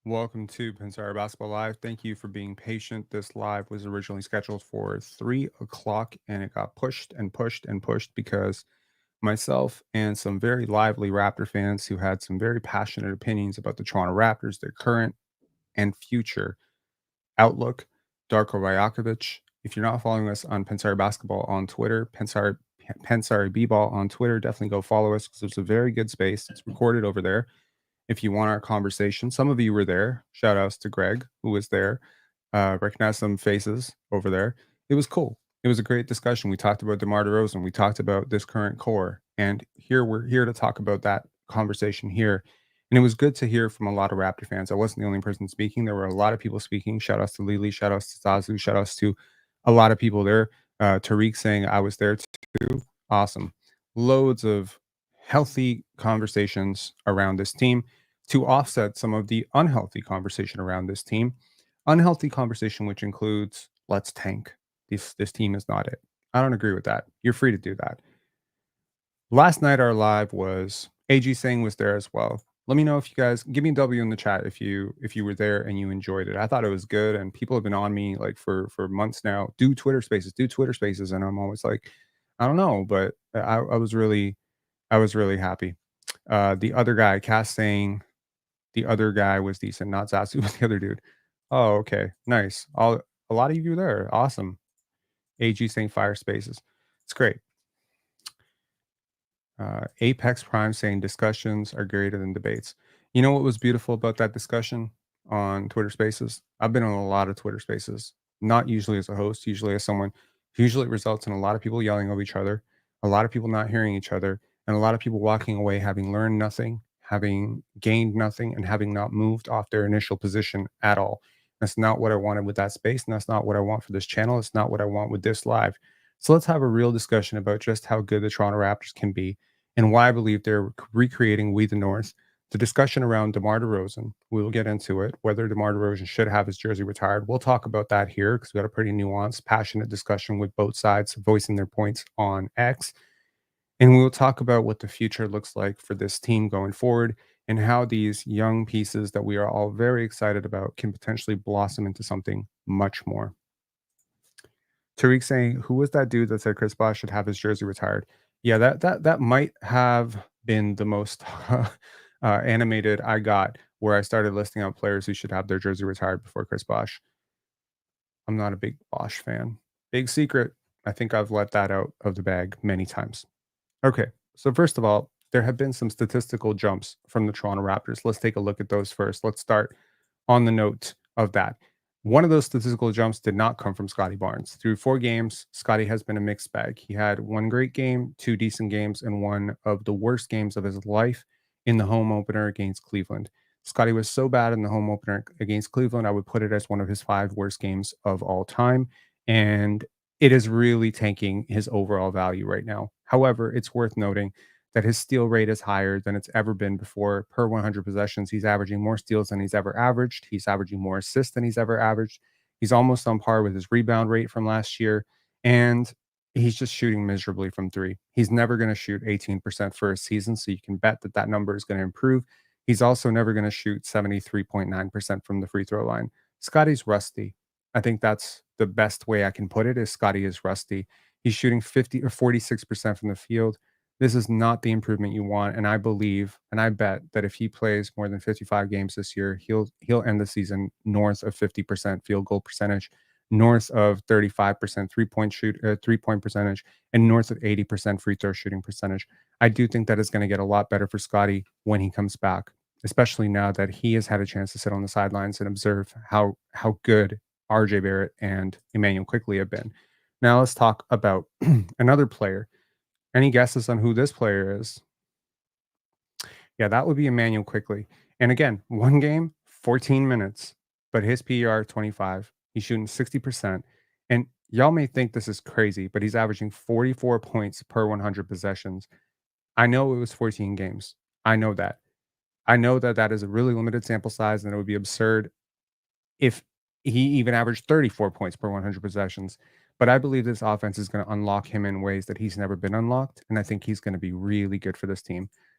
Welcome to Pensar Basketball Live. Thank you for being patient. This live was originally scheduled for 3 o'clock and it got pushed and pushed and pushed because myself and some very lively Raptor fans who had some very passionate opinions about the Toronto Raptors, their current and future outlook. Darko Rajakovic. If you're not following us on Pensar Basketball on Twitter, Pensar B-Ball on Twitter, definitely go follow us because it's a very good space. It's recorded over there if you want our conversation. Some of you were there. Shout outs to Greg, who was there. Recognize some faces over there. It was cool. It was a great discussion. We talked about DeMar DeRozan. We talked about this current core. And here we're here to talk about that conversation here. And it was good to hear from a lot of Raptor fans. I wasn't the only person speaking. There were a lot of people speaking. Shout outs to Lily. Shout outs to Zazu. Shout outs to a lot of people there. Tariq saying I was there too. Awesome. Loads of healthy conversations around this team to offset some of the unhealthy conversation around this team. Unhealthy conversation, which includes let's tank. This team is not it. I don't agree with that. You're free to do that. Last night our live was AG Singh was there as well. Let me know if you guys give me a W in the chat if you were there and you enjoyed it. I thought it was good, and people have been on me like for months now. Do Twitter Spaces, and I'm always like, I don't know, but I was really happy. The other guy, Cass saying the other guy was decent, not Zatsu, but the other dude. Oh, okay. Nice. A lot of you there. Awesome. AG saying fire spaces. It's great. Apex Prime saying discussions are greater than debates. You know what was beautiful about that discussion on Twitter Spaces? I've been on a lot of Twitter Spaces, not usually as a host, usually as someone. Usually it results in a lot of people yelling over each other, a lot of people not hearing each other, and a lot of people walking away having learned nothing, having gained nothing, and having not moved off their initial position at all. That's not what I wanted with that space, and that's not what I want for this channel. It's not what I want with this live. So let's have a real discussion about just how good the Toronto Raptors can be and why I believe they're recreating We the North. The discussion around DeMar DeRozan, we will get into it, whether DeMar DeRozan should have his jersey retired. We'll talk about that here because we got a pretty nuanced, passionate discussion with both sides voicing their points on X. And we'll talk about what the future looks like for this team going forward and how these young pieces that we are all very excited about can potentially blossom into something much more. Tariq saying, "Who was that dude that said Chris Bosh should have his jersey retired?" Yeah, that might have been the most animated I got, where I started listing out players who should have their jersey retired before Chris Bosh. I'm not a big Bosh fan. Big secret. I think I've let that out of the bag many times. Okay, so first of all, there have been some statistical jumps from the Toronto Raptors. Let's take a look at those first. Let's start on the note of that. One of those statistical jumps did not come from Scottie Barnes. Through 4 games, Scottie has been a mixed bag. He had one great game, 2 decent games, and one of the worst games of his life in the home opener against Cleveland. Scottie was so bad in the home opener against Cleveland, I would put it as one of his 5 worst games of all time. And it is really tanking his overall value right now. However, it's worth noting that his steal rate is higher than it's ever been before. Per 100 possessions, he's averaging more steals than he's ever averaged. He's averaging more assists than he's ever averaged. He's almost on par with his rebound rate from last year. And he's just shooting miserably from three. He's never going to shoot 18% for a season. So you can bet that that number is going to improve. He's also never going to shoot 73.9% from the free throw line. Scottie's rusty. I think that's the best way I can put it is Scottie is rusty. He's shooting 50 or 46% from the field. This is not the improvement you want. And I believe and I bet that if he plays more than 55 games this year, he'll end the season north of 50% field goal percentage, north of 35% three-point percentage, and north of 80% free throw shooting percentage. I do think that is going to get a lot better for Scottie when he comes back, especially now that he has had a chance to sit on the sidelines and observe how good RJ Barrett and Immanuel Quickley have been. Now let's talk about another player. Any guesses on who this player is? Yeah, that would be Immanuel Quickley. And again, 1 game, 14 minutes, but his PER 25. He's shooting 60%. And y'all may think this is crazy, but he's averaging 44 points per 100 possessions. I know it was 14 games. I know that. I know that that is a really limited sample size, and it would be absurd if he even averaged 34 points per 100 possessions. But I believe this offense is going to unlock him in ways that he's never been unlocked. And I think he's going to be really good for this team.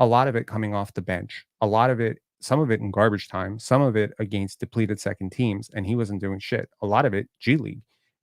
a lot of it coming off the bench, a lot of it, some of it in garbage time, some of it against depleted second teams, and he wasn't doing shit. A lot of it G League.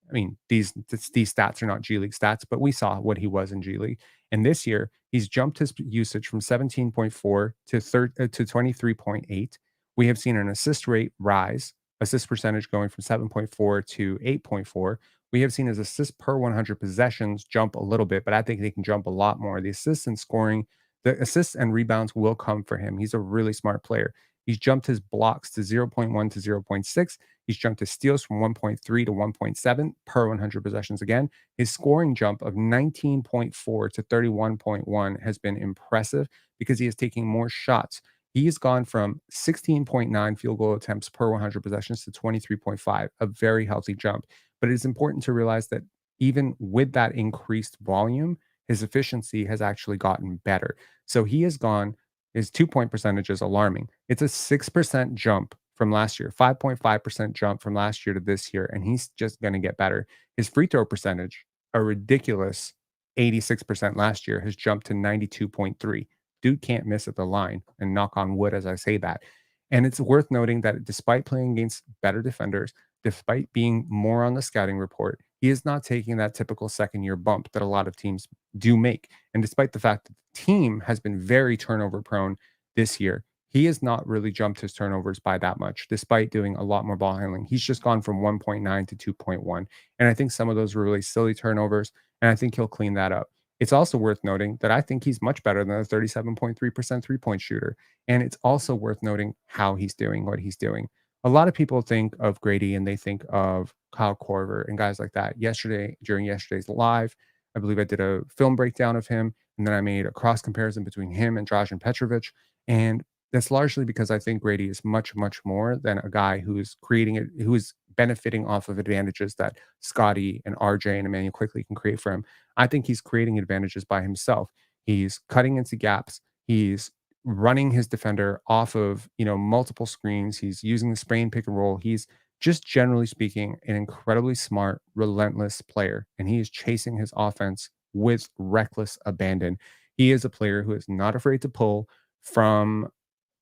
I mean, these stats are not G League stats, but we saw what he was in G League. And this year, he's jumped his usage from 17.4 to 23.8. We have seen an assist rate rise, assist percentage going from 7.4 to 8.4. We have seen his assists per 100 possessions jump a little bit, but I think they can jump a lot more. The assists and scoring, the assists and rebounds will come for him. He's a really smart player. He's jumped his blocks to zero point 0.1 to zero point 0.6. He's jumped his steals from 1.3 to 1.7 per 100 possessions again. His scoring jump of 19.4 to 31.1 has been impressive because he is taking more shots. He's gone from 16.9 field goal attempts per 100 possessions to 23.5, a very healthy jump. But it is important to realize that even with that increased volume, his efficiency has actually gotten better. So he has gone, his 2 point percentage is alarming. It's a 6% jump from last year, 5.5% jump from last year to this year, and he's just going to get better. His free throw percentage, a ridiculous 86% last year, has jumped to 92.3. Dude can't miss at the line, and knock on wood as I say that. And it's worth noting that despite playing against better defenders, despite being more on the scouting report, he is not taking that typical second year bump that a lot of teams do make. And despite the fact that the team has been very turnover prone this year, he has not really jumped his turnovers by that much, despite doing a lot more ball handling. He's just gone from 1.9 to 2.1. And I think some of those were really silly turnovers. And I think he'll clean that up. It's also worth noting that I think he's much better than a 37.3% 3 point shooter. And it's also worth noting how he's doing what he's doing. A lot of people think of Grady and they think of Kyle Korver and guys like that. Yesterday, during yesterday's live, I believe I did a film breakdown of him, and then I made a cross comparison between him and Dražen Petrovic. And that's largely because I think Grady is much, much more than a guy who's creating it, who is benefiting off of advantages that Scottie and RJ and Immanuel Quickley can create for him. I think he's creating advantages by himself. He's cutting into gaps. He's running his defender off of, multiple screens. He's using the spray and pick and roll. He's just generally speaking an incredibly smart, relentless player, and he is chasing his offense with reckless abandon. He is a player who is not afraid to pull from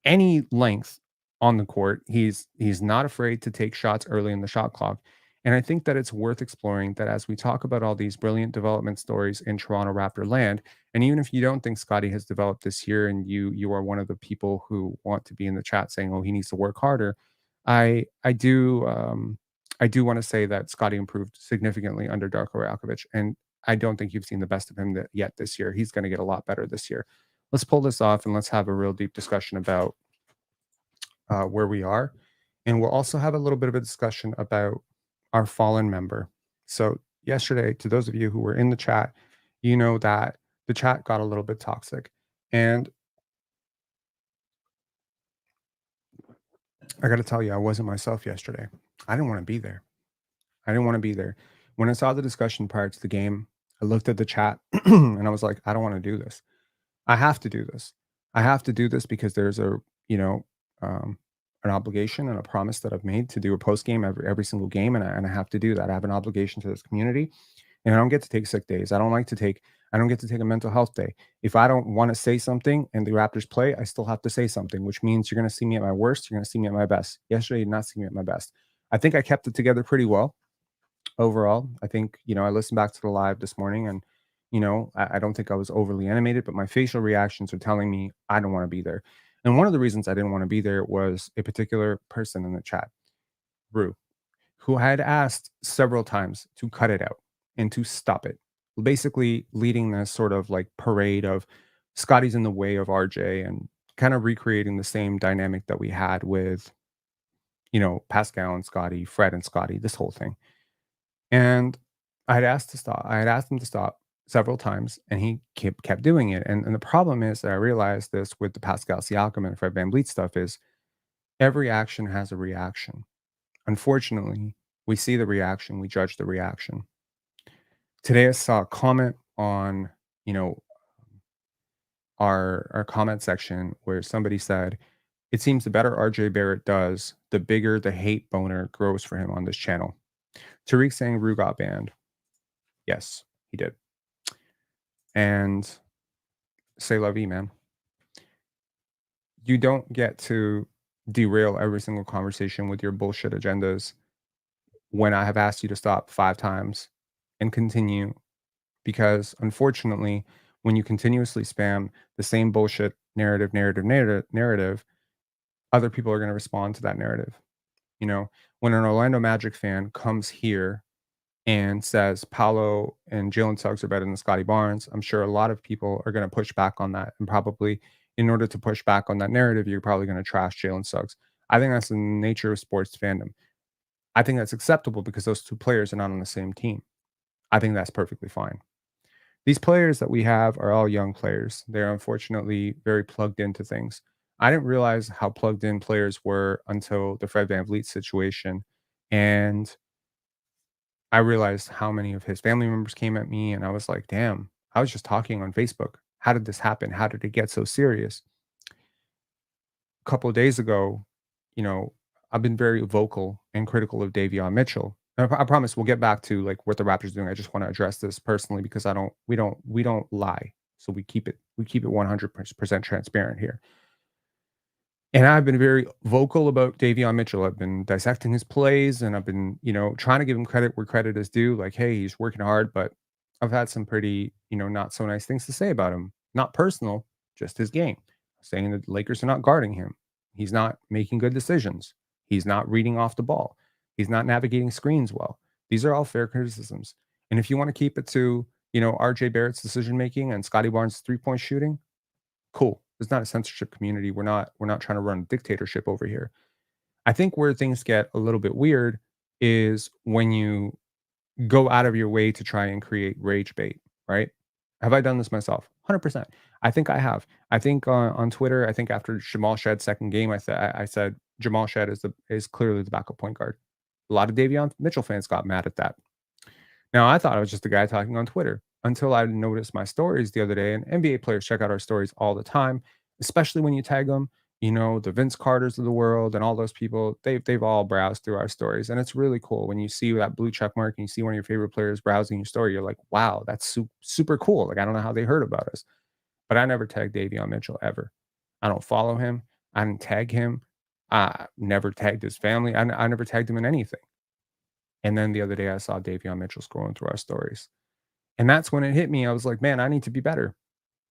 any length on the court. He's not afraid to take shots early in the shot clock. And I think that it's worth exploring that as we talk about all these brilliant development stories in Toronto Raptor land, and even if you don't think Scottie has developed this year and you are one of the people who want to be in the chat saying, oh, he needs to work harder, I do want to say that Scottie improved significantly under Darko Rajakovic, and I don't think you've seen the best of him yet this year. He's going to get a lot better this year. Let's pull this off and let's have a real deep discussion about where we are. And we'll also have a little bit of a discussion about our fallen member. So, yesterday, to those of you who were in the chat, you know that the chat got a little bit toxic. And I got to tell you, I wasn't myself yesterday. I didn't want to be there. I didn't want to be there. When I saw the discussion prior to the game, I looked at the chat and I was like, I don't want to do this. I have to do this. I have to do this because there's um, an obligation and a promise that I've made to do a post game every single game, and I have to do that. I have an obligation to this community, and I don't get to take sick days. I don't get to take a mental health day. If I don't want to say something and the Raptors play, I still have to say something, which means you're going to see me at my worst. You're going to see me at my best. Yesterday, you did not see me at my best. I think I kept it together pretty well overall. I think, I listened back to the live this morning and, I don't think I was overly animated, but my facial reactions are telling me I don't want to be there. And one of the reasons I didn't want to be there was a particular person in the chat, Rue, who had asked several times to cut it out and to stop it, basically leading this sort of like parade of Scotty's in the way of RJ and kind of recreating the same dynamic that we had with, Pascal and Scotty, Fred and Scotty, this whole thing. And I had asked to stop. I had asked him to stop several times, and he kept doing it. And the problem is that I realized this with the Pascal Siakam and Fred VanVleet stuff is every action has a reaction. Unfortunately, we see the reaction, we judge the reaction. Today I saw a comment on, our comment section where somebody said, it seems the better RJ Barrett does, the bigger the hate boner grows for him on this channel. Tariq saying Rue got banned. Yes, he did. And say la vie, man. you don't get to derail every single conversation with your bullshit agendas when I have asked you to stop 5 times and continue, because unfortunately, when you continuously spam the same bullshit narrative, other people are going to respond to that narrative. You know, when an Orlando Magic fan comes here and says Paolo and Jalen Suggs are better than Scottie Barnes, I'm sure a lot of people are going to push back on that. And probably in order to push back on that narrative, you're probably going to trash Jalen Suggs. I think that's the nature of sports fandom. I think that's acceptable because those two players are not on the same team. I think that's perfectly fine. These players that we have are all young players. They're unfortunately very plugged into things. I didn't realize how plugged in players were until the Fred VanVleet situation. And I realized how many of his family members came at me. And I was like, damn, I was just talking on Facebook. How did this happen? How did it get so serious? A couple of days ago, you know, I've been very vocal and critical of Davion Mitchell. And I promise we'll get back to like what the Raptors are doing. I just want to address this personally because we don't lie. So we keep it 100% transparent here. And I've been very vocal about Davion Mitchell. I've been dissecting his plays and I've been, trying to give him credit where credit is due. Like, hey, he's working hard, but I've had some pretty, not so nice things to say about him. Not personal, just his game. Saying that the Lakers are not guarding him. He's not making good decisions. He's not reading off the ball. He's not navigating screens well. These are all fair criticisms. And if you want to keep it to, RJ Barrett's decision making and Scottie Barnes' 3-point shooting, cool. It's not a censorship community. We're not trying to run a dictatorship over here. I think where things get a little bit weird is when you go out of your way to try and create rage bait, right? Have I done this myself? 100%. I think I have. I think on Twitter, I think after Jamal Shed's second game, I said Jamal Shed is clearly the backup point guard. A lot of Davion Mitchell fans got mad at that. Now, I thought I was just a guy talking on Twitter until I noticed my stories the other day. And NBA players check out our stories all the time, especially when you tag them. The Vince Carters of the world and all those people, they've all browsed through our stories. And it's really cool when you see that blue check mark and you see one of your favorite players browsing your story. You're like, wow, that's super cool. Like, I don't know how they heard about us, but I never tagged Davion Mitchell ever. I don't follow him. I didn't tag him. I never tagged his family. I never tagged him in anything. And then the other day, I saw Davion Mitchell scrolling through our stories. And that's when it hit me. I was like, man, I need to be better.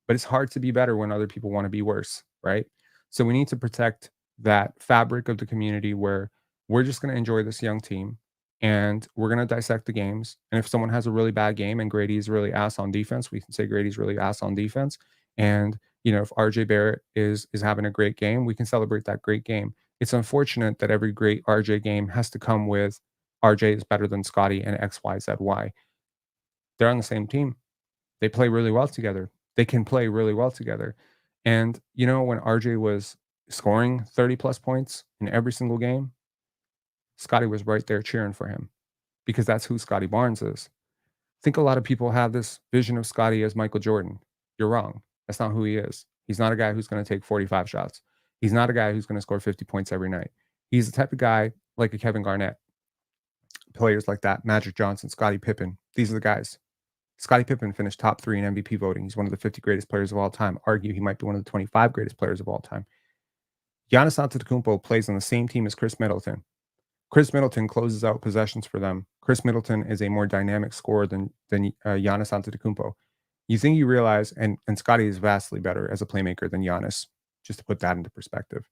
But it's hard to be better when other people want to be worse, right? So we need to protect that fabric of the community where we're just going to enjoy this young team and we're going to dissect the games. And if someone has a really bad game and Grady's really ass on defense, we can say Grady's really ass on defense. And if RJ Barrett is having a great game, we can celebrate that great game. It's unfortunate that every great RJ game has to come with RJ is better than Scottie and X, Y, Z, Y. They're on the same team. They play really well together. They can play really well together. And when RJ was scoring 30 plus points in every single game, Scottie was right there cheering for him because that's who Scottie Barnes is. I think a lot of people have this vision of Scottie as Michael Jordan. You're wrong. That's not who he is. He's not a guy who's going to take 45 shots. He's not a guy who's going to score 50 points every night. He's the type of guy like a Kevin Garnett, players like that, Magic Johnson, Scottie Pippen. These are the guys. Scottie Pippen finished top 3 in MVP voting. He's one of the 50 greatest players of all time. Argue he might be one of the 25 greatest players of all time. Giannis Antetokounmpo plays on the same team as Chris Middleton. Chris Middleton closes out possessions for them. Chris Middleton is a more dynamic scorer than Giannis Antetokounmpo. You think you realize, and Scottie is vastly better as a playmaker than Giannis, just to put that into perspective.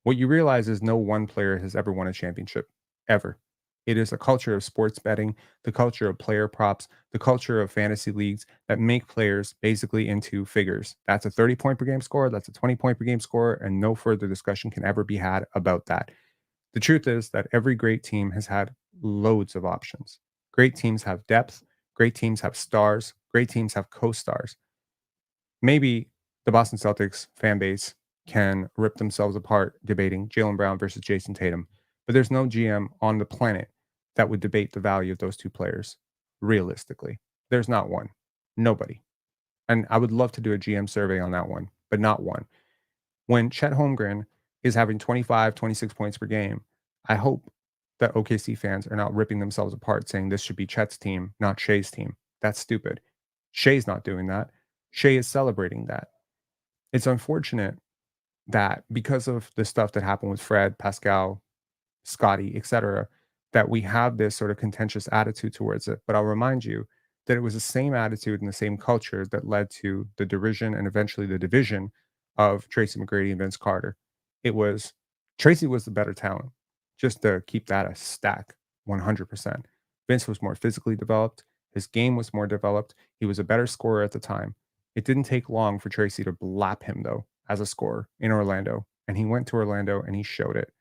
What you realize is no one player has ever won a championship, ever. It is a culture of sports betting, the culture of player props, the culture of fantasy leagues that make players basically into figures. That's a 30-point per game score, that's a 20-point per game score, and no further discussion can ever be had about that. The truth is that every great team has had loads of options. Great teams have depth, great teams have stars, great teams have co-stars. Maybe the Boston Celtics fan base can rip themselves apart debating Jaylen Brown versus Jason Tatum, but there's no GM on the planet that would debate the value of those two players realistically. There's not one. Nobody. And I would love to do a GM survey on that one, but not one. When Chet Holmgren is having 25, 26 points per game, I hope that OKC fans are not ripping themselves apart saying this should be Chet's team, not Shea's team. That's stupid. Shea's not doing that. Shea is celebrating that. It's unfortunate that because of the stuff that happened with Fred, Pascal, Scottie, etc., that we have this sort of contentious attitude towards it. But I'll remind you that it was the same attitude and the same culture that led to the derision and eventually the division of Tracy McGrady and Vince Carter. It was Tracy was the better talent, just to keep that a stack 100%. Vince was more physically developed. His game was more developed. He was a better scorer at the time. It didn't take long for Tracy to blap him, though, as a scorer in Orlando. And he went to Orlando and he showed it.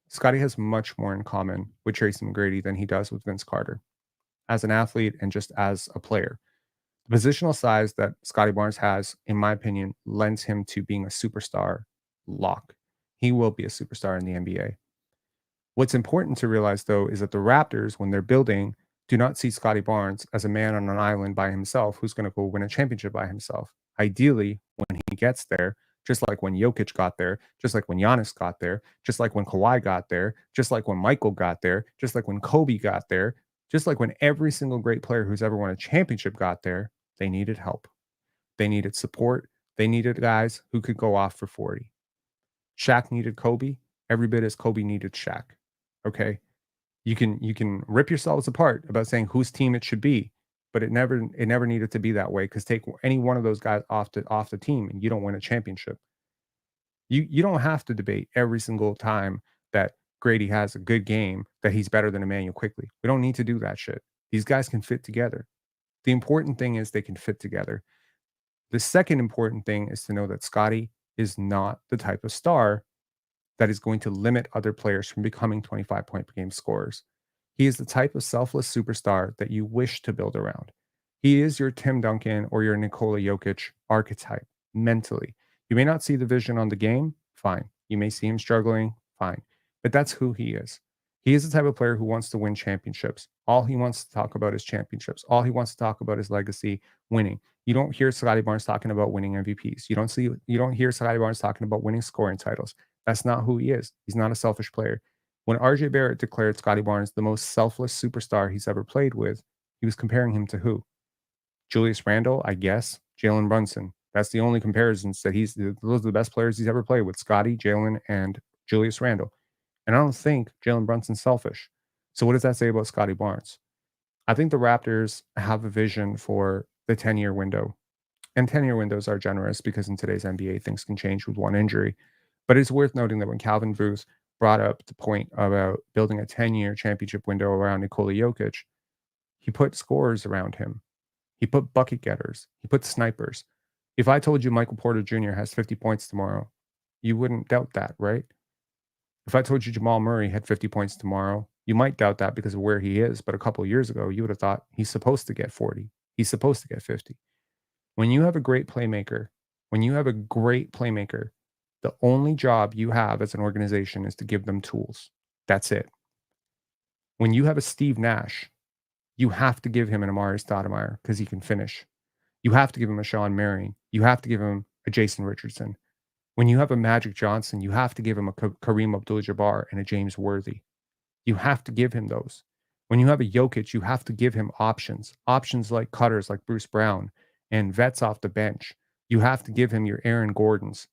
Scottie has much more in common with Tracy McGrady than he does with Vince Carter as an athlete and just as a player. The positional size that Scottie Barnes has, in my opinion, lends him to being a superstar lock. He will be a superstar in the NBA. What's important to realize, though, is that the Raptors, when they're building, do not see Scottie Barnes as a man on an island by himself who's going to go win a championship by himself. Ideally, when he gets there, just like when Jokic got there, just like when Giannis got there, just like when Kawhi got there, just like when Michael got there, just like when Kobe got there, just like when every single great player who's ever won a championship got there, they needed help. They needed support. They needed guys who could go off for 40. Shaq needed Kobe every bit as Kobe needed Shaq. Okay. You can rip yourselves apart about saying whose team it should be, but it never needed to be that way because take any one of those guys off the team and you don't win a championship. You don't have to debate every single time that Grady has a good game that he's better than Immanuel Quickley. We don't need to do that shit. These guys can fit together. The important thing is they can fit together. The second important thing is to know that Scottie is not the type of star that is going to limit other players from becoming 25-point per game scorers. He is the type of selfless superstar that you wish to build around. He is your Tim Duncan or your Nikola Jokic archetype mentally. You may not see the vision on the game, fine. You may see him struggling, fine. But that's who he is. He is the type of player who wants to win championships. All he wants to talk about is championships. All he wants to talk about is legacy, winning. You don't hear Scottie Barnes talking about winning MVPs. You don't hear Scottie Barnes talking about winning scoring titles. That's not who he is. He's not a selfish player. When RJ Barrett declared Scottie Barnes the most selfless superstar he's ever played with, he was comparing him to who? Julius Randle, I guess. Jalen Brunson. That's the only comparisons that those are the best players he's ever played with. Scottie, Jalen, and Julius Randle. And I don't think Jalen Brunson's selfish. So what does that say about Scottie Barnes? I think the Raptors have a vision for the 10-year window. And 10-year windows are generous because in today's NBA, things can change with one injury. But it's worth noting that when Calvin Booth brought up the point about building a 10-year championship window around Nikola Jokic, he put scorers around him. He put bucket getters. He put snipers. If I told you Michael Porter Jr. has 50 points tomorrow, you wouldn't doubt that, right? If I told you Jamal Murray had 50 points tomorrow, you might doubt that because of where he is. But a couple of years ago, you would have thought he's supposed to get 40. He's supposed to get 50. When you have a great playmaker, the only job you have as an organization is to give them tools. That's it. When you have a Steve Nash, you have to give him an Amari Stoudemire because he can finish. You have to give him a Sean Marion. You have to give him a Jason Richardson. When you have a Magic Johnson, you have to give him a Kareem Abdul-Jabbar and a James Worthy. You have to give him those. When you have a Jokic, you have to give him options like cutters like Bruce Brown and vets off the bench. You have to give him your Aaron Gordons,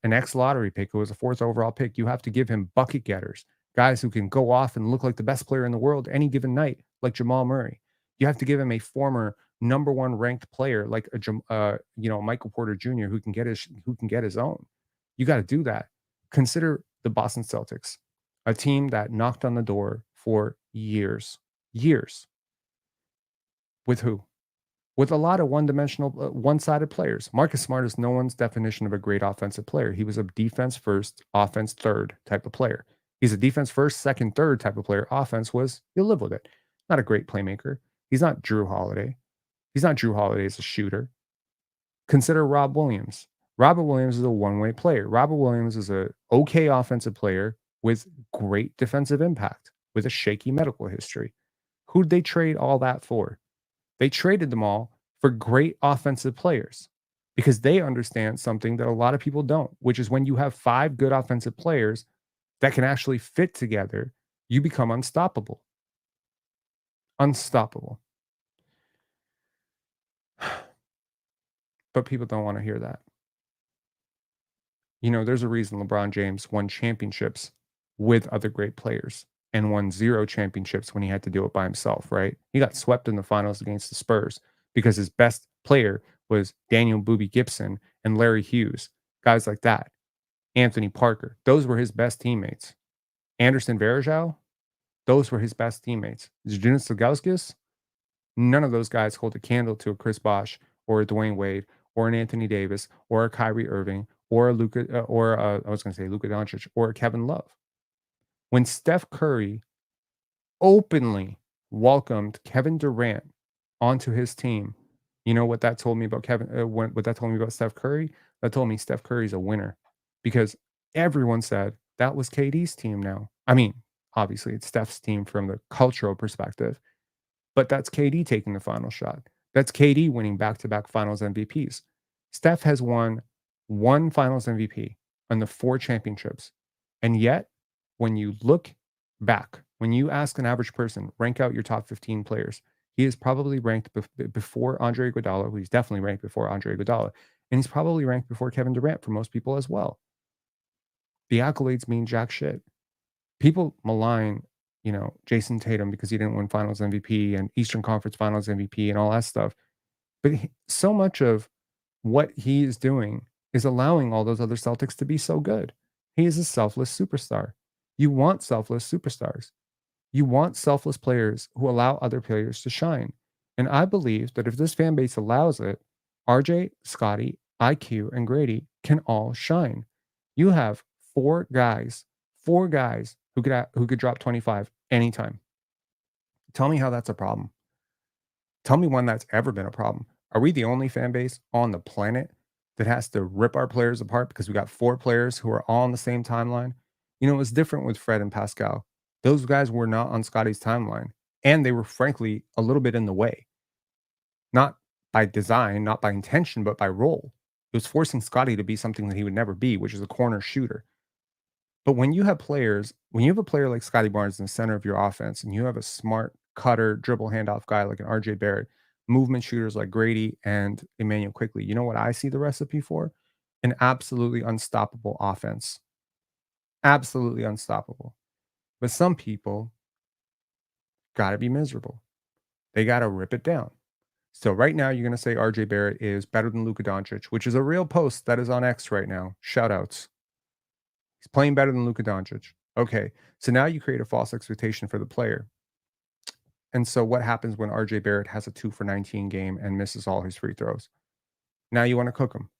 an ex-lottery pick who was a 4th overall pick. You have to give him bucket getters, guys who can go off and look like the best player in the world any given night, like Jamal Murray. You have to give him a former number 1 ranked player like Michael Porter Jr. who can get his own. You got to do that. Consider the Boston Celtics, a team that knocked on the door for years. With who? With a lot of one-dimensional, one-sided players. Marcus Smart is no one's definition of a great offensive player. He was a defense first, offense third type of player. He's a defense first, second, third type of player. Offense was, you'll live with it. Not a great playmaker. He's not Drew Holiday. He's not Drew Holiday as a shooter. Consider Rob Williams. Robert Williams is a one-way player. Robert Williams is a okay offensive player with great defensive impact, with a shaky medical history. Who'd they trade all that for? They traded them all for great offensive players because they understand something that a lot of people don't, which is when you have 5 good offensive players that can actually fit together, you become unstoppable. Unstoppable. But people don't want to hear that. There's a reason LeBron James won championships with other great players and won 0 championships when he had to do it by himself, right? He got swept in the finals against the Spurs because his best player was Daniel Boobie Gibson and Larry Hughes, guys like that. Anthony Parker, those were his best teammates. Anderson Varejao, those were his best teammates. Zydrunas Ilgauskas, none of those guys hold a candle to a Chris Bosh or a Dwayne Wade or an Anthony Davis or a Kyrie Irving or a Luka I was going to say Luka Doncic or a Kevin Love. When Steph Curry openly welcomed Kevin Durant onto his team, you know what that told me about what that told me about Steph Curry? That told me Steph Curry's a winner because everyone said that was KD's team now. I mean, obviously it's Steph's team from the cultural perspective, but that's KD taking the final shot. That's KD winning back-to-back finals MVPs. Steph has won 1 finals MVP on the 4 championships. And yet, when you look back, when you ask an average person, rank out your top 15 players, he is probably ranked before Andre Iguodala, who he's definitely ranked before Andre Iguodala, and he's probably ranked before Kevin Durant for most people as well. The accolades mean jack shit. People malign, Jason Tatum because he didn't win Finals MVP and Eastern Conference Finals MVP and all that stuff. But so much of what he is doing is allowing all those other Celtics to be so good. He is a selfless superstar. You want selfless superstars. You want selfless players who allow other players to shine. And I believe that if this fan base allows it, RJ, Scottie, IQ, and Grady can all shine. You have 4 guys who could drop 25 anytime. Tell me how that's a problem. Tell me when that's ever been a problem. Are we the only fan base on the planet that has to rip our players apart because we got 4 players who are all on the same timeline? It was different with Fred and Pascal. Those guys were not on Scottie's timeline, and they were frankly a little bit in the way. Not by design, not by intention, but by role. It was forcing Scottie to be something that he would never be, which is a corner shooter. But when you have a player like Scottie Barnes in the center of your offense, and you have a smart cutter, dribble handoff guy like an RJ Barrett, movement shooters like Grady and Immanuel Quickley, you know what I see the recipe for? An absolutely unstoppable offense. Absolutely unstoppable. But some people got to be miserable. They got to rip it down. So right now, you're going to say RJ Barrett is better than Luka Doncic, which is a real post that is on X right now. Shout outs. He's playing better than Luka Doncic. Okay, so now you create a false expectation for the player. And so what happens when RJ Barrett has a 2 for 19 game and misses all his free throws? Now you want to cook him,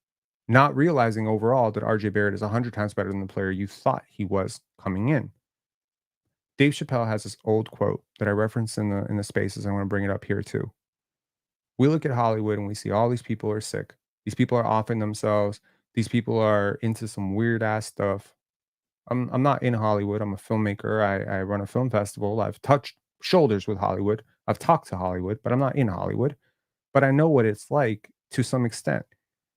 not realizing overall that RJ Barrett is 100 times better than the player you thought he was coming in. Dave Chappelle has this old quote that I referenced in the spaces. I want to bring it up here too. We look at Hollywood and we see all these people are sick. These people are offing themselves. These people are into some weird ass stuff. I'm not in Hollywood. I'm a filmmaker. I run a film festival. I've touched shoulders with Hollywood. I've talked to Hollywood, but I'm not in Hollywood. But I know what it's like to some extent.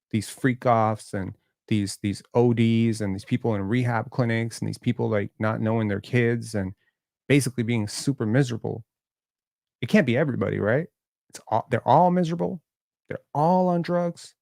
These freak offs and these ODs and these people in rehab clinics and these people like not knowing their kids and basically being super miserable. It can't be everybody, right? They're all miserable. They're all on drugs.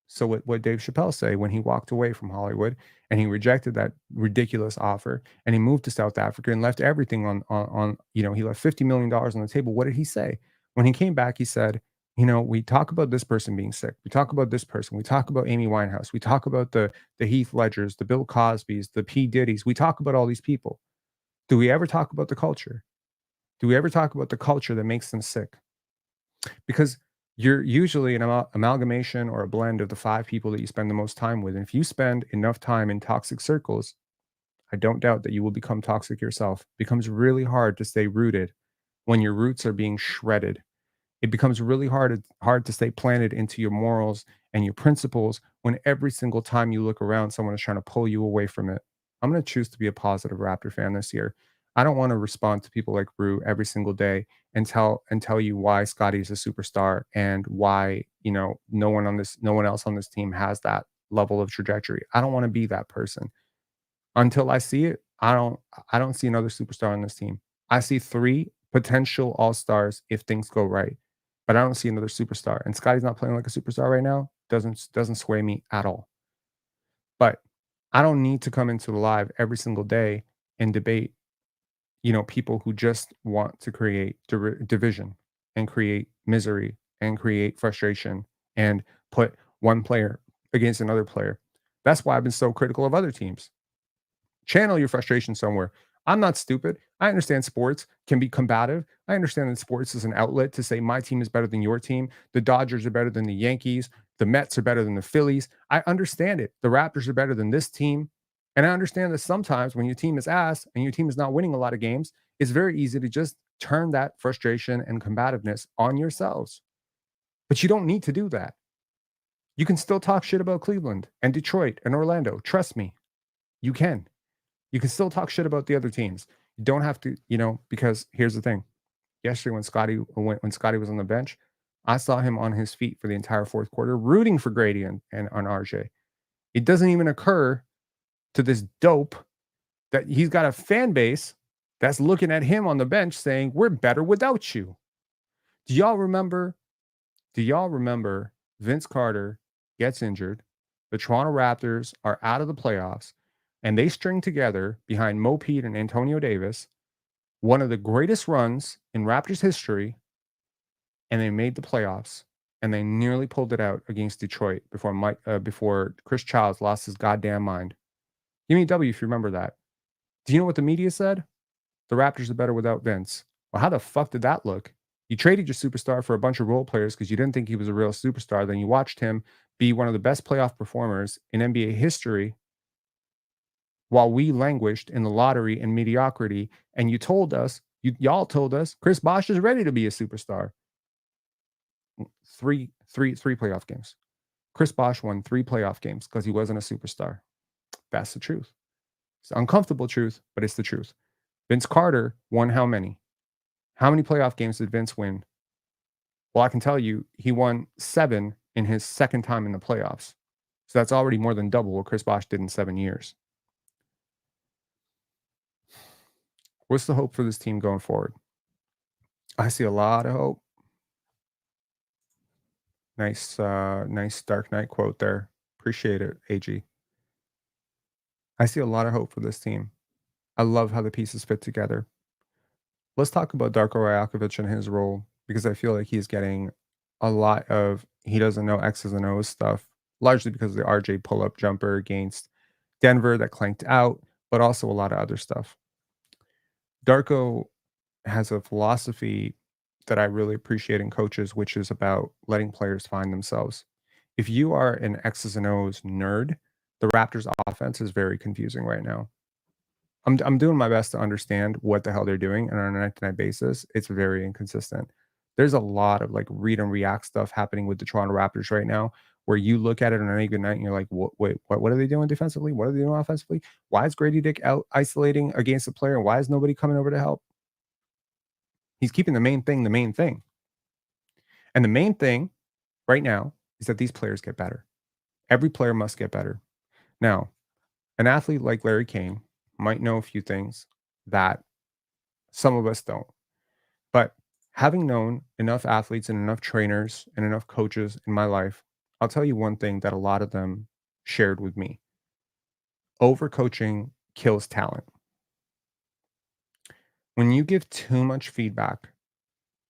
So what Dave Chappelle say when he walked away from Hollywood and he rejected that ridiculous offer and he moved to South Africa and left everything on he left $50 million on the table. What did he say? When he came back, he said, we talk about this person being sick. We talk about this person. We talk about Amy Winehouse. We talk about the Heath Ledgers, the Bill Cosbys, the P. Diddy's. We talk about all these people. Do we ever talk about the culture? Do we ever talk about the culture that makes them sick? Because you're usually an amalgamation or a blend of the 5 people that you spend the most time with. And if you spend enough time in toxic circles, I don't doubt that you will become toxic yourself. It becomes really hard to stay rooted when your roots are being shredded. It becomes really hard to stay planted into your morals and your principles when every single time you look around, someone is trying to pull you away from it. I'm going to choose to be a positive Raptor fan this year. I don't want to respond to people like Rue every single day and tell you why Scottie is a superstar and why no one else on this team has that level of trajectory. I don't want to be that person. Until I see it, I don't see another superstar on this team. I see 3 potential all-stars if things go right, but I don't see another superstar. And Scottie's not playing like a superstar right now. Doesn't sway me at all. But I don't need to come into the live every single day and debate, people who just want to create division and create misery and create frustration and put one player against another player. That's why I've been so critical of other teams. Channel your frustration somewhere. I'm not stupid. I understand sports can be combative. I understand that sports is an outlet to say my team is better than your team. The Dodgers are better than the Yankees. The Mets are better than the Phillies. I understand it. The Raptors are better than this team. And I understand that sometimes when your team is ass and your team is not winning a lot of games, it's very easy to just turn that frustration and combativeness on yourselves. But you don't need to do that. You can still talk shit about Cleveland and Detroit and Orlando. Trust me, you can. You can still talk shit about the other teams. You don't have to, because here's the thing. Yesterday when Scottie was on the bench, I saw him on his feet for the entire fourth quarter, rooting for Grady and on RJ. It doesn't even occur to this dope that he's got a fan base that's looking at him on the bench saying, "We're better without you." Do y'all remember? Do y'all remember Vince Carter gets injured? The Toronto Raptors are out of the playoffs, and they string together behind Mo Pete and Antonio Davis one of the greatest runs in Raptors history, and they made the playoffs, and they nearly pulled it out against Detroit before Chris Childs lost his goddamn mind. Give me a W if you remember that. Do you know what the media said? The Raptors are better without Vince. Well, how the fuck did that look? You traded your superstar for a bunch of role players because you didn't think he was a real superstar. Then you watched him be one of the best playoff performers in NBA history while we languished in the lottery and mediocrity. And you told us, y'all told us, Chris Bosh is ready to be a superstar. Three playoff games. Chris Bosh won 3 playoff games because he wasn't a superstar. That's the truth. It's an uncomfortable truth, but it's the truth. Vince Carter won how many? How many playoff games did Vince win? Well, I can tell you he won 7 in his second time in the playoffs. So that's already more than double what Chris Bosh did in 7 years. What's the hope for this team going forward? I see a lot of hope. Nice Dark Knight quote there. Appreciate it, AG. I see a lot of hope for this team. I love how the pieces fit together. Let's talk about Darko Rajakovic and his role, because I feel like he's getting a lot of he doesn't know X's and O's stuff, largely because of the RJ pull-up jumper against Denver that clanked out, but also a lot of other stuff. Darko has a philosophy that I really appreciate in coaches, which is about letting players find themselves. If you are an X's and O's nerd, the Raptors offense is very confusing right now. I'm doing my best to understand what the hell they're doing, and on a night-to-night basis, it's very inconsistent. There's a lot of like read and react stuff happening with the Toronto Raptors right now, where you look at it on any good night and you're like, Wait, what are they doing defensively? What are they doing offensively? Why is Gradey Dick out isolating against the player? And why is nobody coming over to help? He's keeping the main thing the main thing. And the main thing right now is that these players get better. Every player must get better. Now, an athlete like Larry Kane might know a few things that some of us don't. But having known enough athletes and enough trainers and enough coaches in my life, I'll tell you one thing that a lot of them shared with me. Overcoaching kills talent. When you give too much feedback,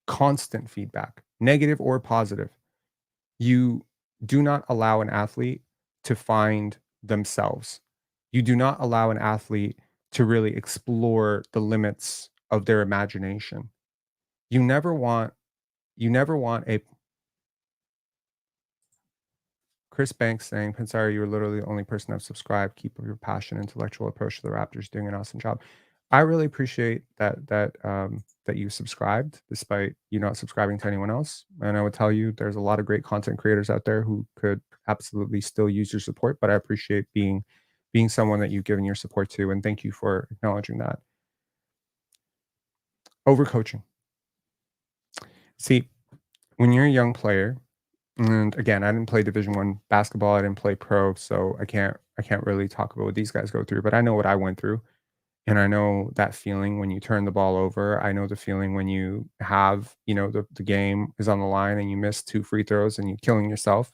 constant feedback, negative or positive, you do not allow an athlete to find themselves. You do not allow an athlete to really explore the limits of their imagination. You never want a Chris Banks saying, Pensari, you're literally the only person I've subscribed. Keep up your passion, intellectual approach to the Raptors, doing an awesome job. I really appreciate that you subscribed, despite you not subscribing to anyone else. And I would tell you, there's a lot of great content creators out there who could absolutely still use your support. But I appreciate being someone that you've given your support to, and thank you for acknowledging that. Overcoaching. See, when you're a young player, and again, I didn't play Division I basketball, I didn't play pro, so I can't really talk about what these guys go through, but I know what I went through. And I know that feeling when you turn the ball over. I know the feeling when you have, the game is on the line and you miss 2 free throws and you're killing yourself.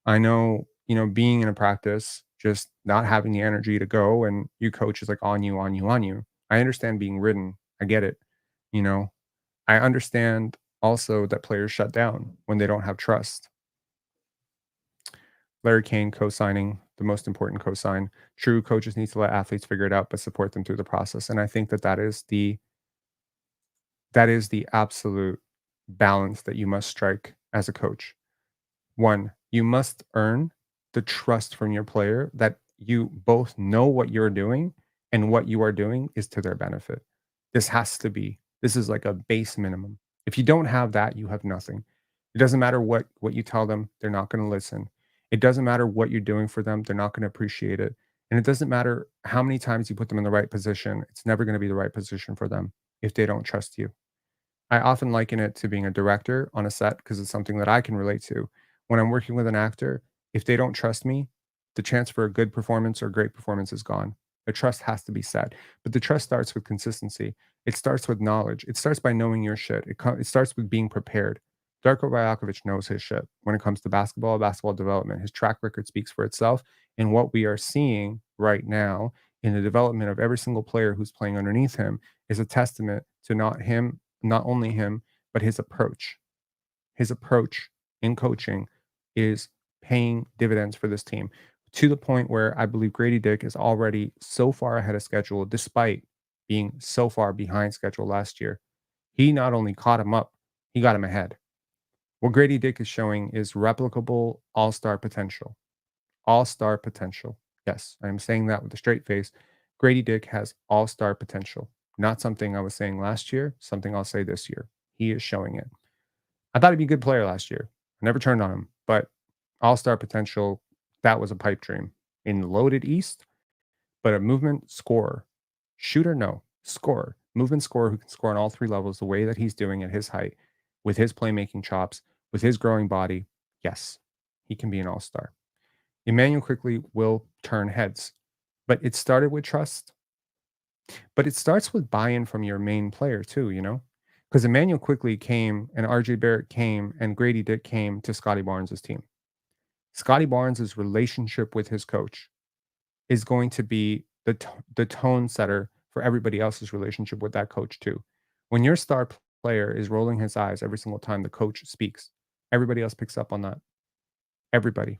I know, being in a practice just not having the energy to go, and your coach is like on you, on you, on you. I understand being ridden. I get it. You know, I understand also that players shut down when they don't have trust. Larry Kane co-signing, the most important co-sign. True coaches need to let athletes figure it out, but support them through the process. And I think that that is the absolute balance that you must strike as a coach. One, you must earn the trust from your player that you both know what you're doing and what you are doing is to their benefit. This is like a base minimum. If you don't have that, you have nothing. It doesn't matter what you tell them, they're not going to listen. It doesn't matter what you're doing for them, they're not going to appreciate it. And it doesn't matter how many times you put them in the right position, it's never going to be the right position for them if they don't trust you. I often liken it to being a director on a set because it's something that I can relate to. When I'm working with an actor, if they don't trust me, the chance for a good performance or great performance is gone. The trust has to be set. But the trust starts with consistency. It starts with knowledge. It starts by knowing your shit. It starts with being prepared. Darko Rajakovic knows his shit when it comes to basketball development. His track record speaks for itself. And what we are seeing right now in the development of every single player who's playing underneath him is a testament to not only him, but his approach. His approach in coaching is paying dividends for this team to the point where I believe Gradey Dick is already so far ahead of schedule, despite being so far behind schedule last year. He not only caught him up, he got him ahead. What Gradey Dick is showing is replicable all star potential. All star potential. Yes, I am saying that with a straight face. Gradey Dick has all star potential. Not something I was saying last year, something I'll say this year. He is showing it. I thought he'd be a good player last year. I never turned on him, but all star potential, that was a pipe dream. In the loaded East, but a movement scorer. Shooter, no. Scorer. Movement scorer who can score on all three levels the way that he's doing at his height, with his playmaking chops, with his growing body. Yes, he can be an all star. Immanuel Quickley will turn heads, but it started with trust. But it starts with buy-in from your main player too, you know? Because Immanuel Quickley came and RJ Barrett came and Gradey Dick came to Scottie Barnes' team. Scottie Barnes' relationship with his coach is going to be the tone setter for everybody else's relationship with that coach too. When your star player is rolling his eyes every single time the coach speaks, everybody else picks up on that. Everybody.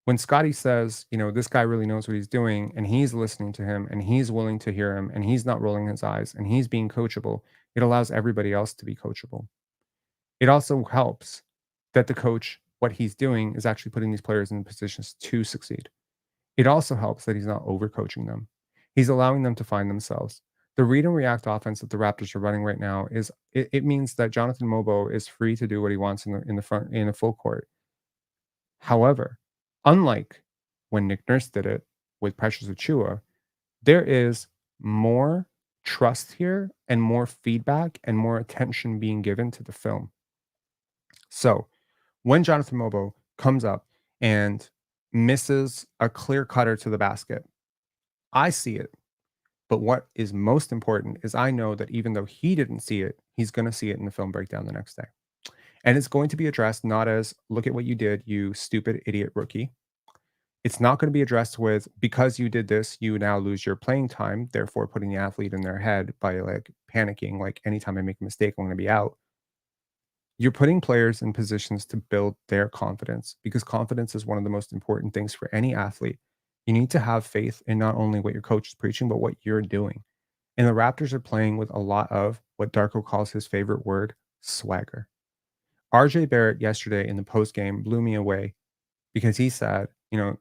When Scottie says, you know, this guy really knows what he's doing and he's listening to him and he's willing to hear him and he's not rolling his eyes and he's being coachable, it allows everybody else to be coachable. It also helps that the coach, what he's doing is actually putting these players in positions to succeed. It also helps that he's not overcoaching them. He's allowing them to find themselves. The read and react offense that the Raptors are running right now it means that Jonathan Mobo is free to do what he wants in the front in the full court. However, unlike when Nick Nurse did it with Precious Achua, there is more trust here and more feedback and more attention being given to the film. So when Jonathan Mobo comes up and misses a clear cutter to the basket, I see it. But what is most important is I know that even though he didn't see it, he's going to see it in the film breakdown the next day. And it's going to be addressed not as, look at what you did, you stupid idiot rookie. It's not going to be addressed with, because you did this, you now lose your playing time, therefore putting the athlete in their head by like panicking, like anytime I make a mistake, I'm going to be out. You're putting players in positions to build their confidence because confidence is one of the most important things for any athlete. You need to have faith in not only what your coach is preaching, but what you're doing. And the Raptors are playing with a lot of what Darko calls his favorite word, swagger. RJ Barrett yesterday in the post game blew me away because he said, you know,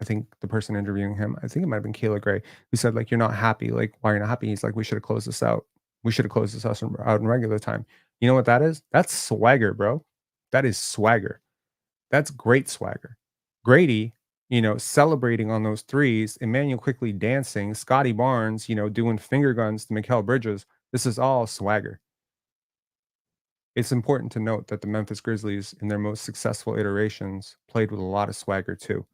I think the person interviewing him, I think it might have been Kayla Gray, who said, like, you're not happy. Like, why you're not happy? He's like, we should have closed this out. We should have closed this out in regular time. You know what that is? That's swagger, bro. That is swagger. That's great swagger. Grady, you know, celebrating on those threes, Immanuel Quickley dancing, Scottie Barnes, you know, doing finger guns to Mikal Bridges. This is all swagger. It's important to note that the Memphis Grizzlies, in their most successful iterations, played with a lot of swagger too.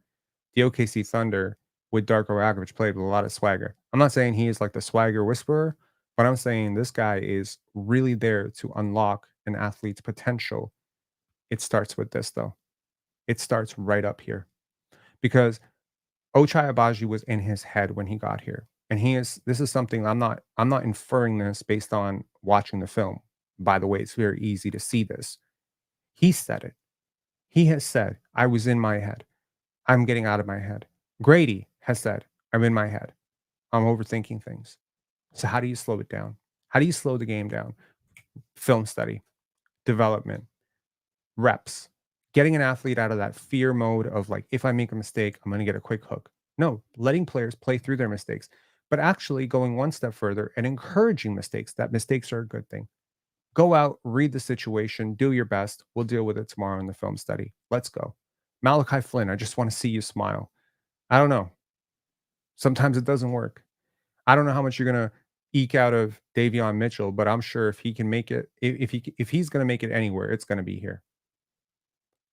The OKC Thunder with Darko Rajakovic played with a lot of swagger. I'm not saying he is like the swagger whisperer, but I'm saying this guy is really there to unlock an athlete's potential. It starts with this though. It starts right up here because Ochai Agbaji was in his head when he got here. And this is something I'm not inferring this based on watching the film. By the way, it's very easy to see this. He said it. He has said, I was in my head. I'm getting out of my head. Gradey has said, I'm in my head. I'm overthinking things. So how do you slow it down? How do you slow the game down? Film study, development, reps, getting an athlete out of that fear mode of like, if I make a mistake, I'm going to get a quick hook. No, letting players play through their mistakes, but actually going one step further and encouraging mistakes. That mistakes are a good thing. Go out, read the situation, do your best. We'll deal with it tomorrow in the film study. Let's go. Malachi Flynn, I just want to see you smile. I don't know. Sometimes it doesn't work. I don't know how much you're gonna eke out of Davion Mitchell, but I'm sure if he can make it, if he's gonna make it anywhere, it's gonna be here.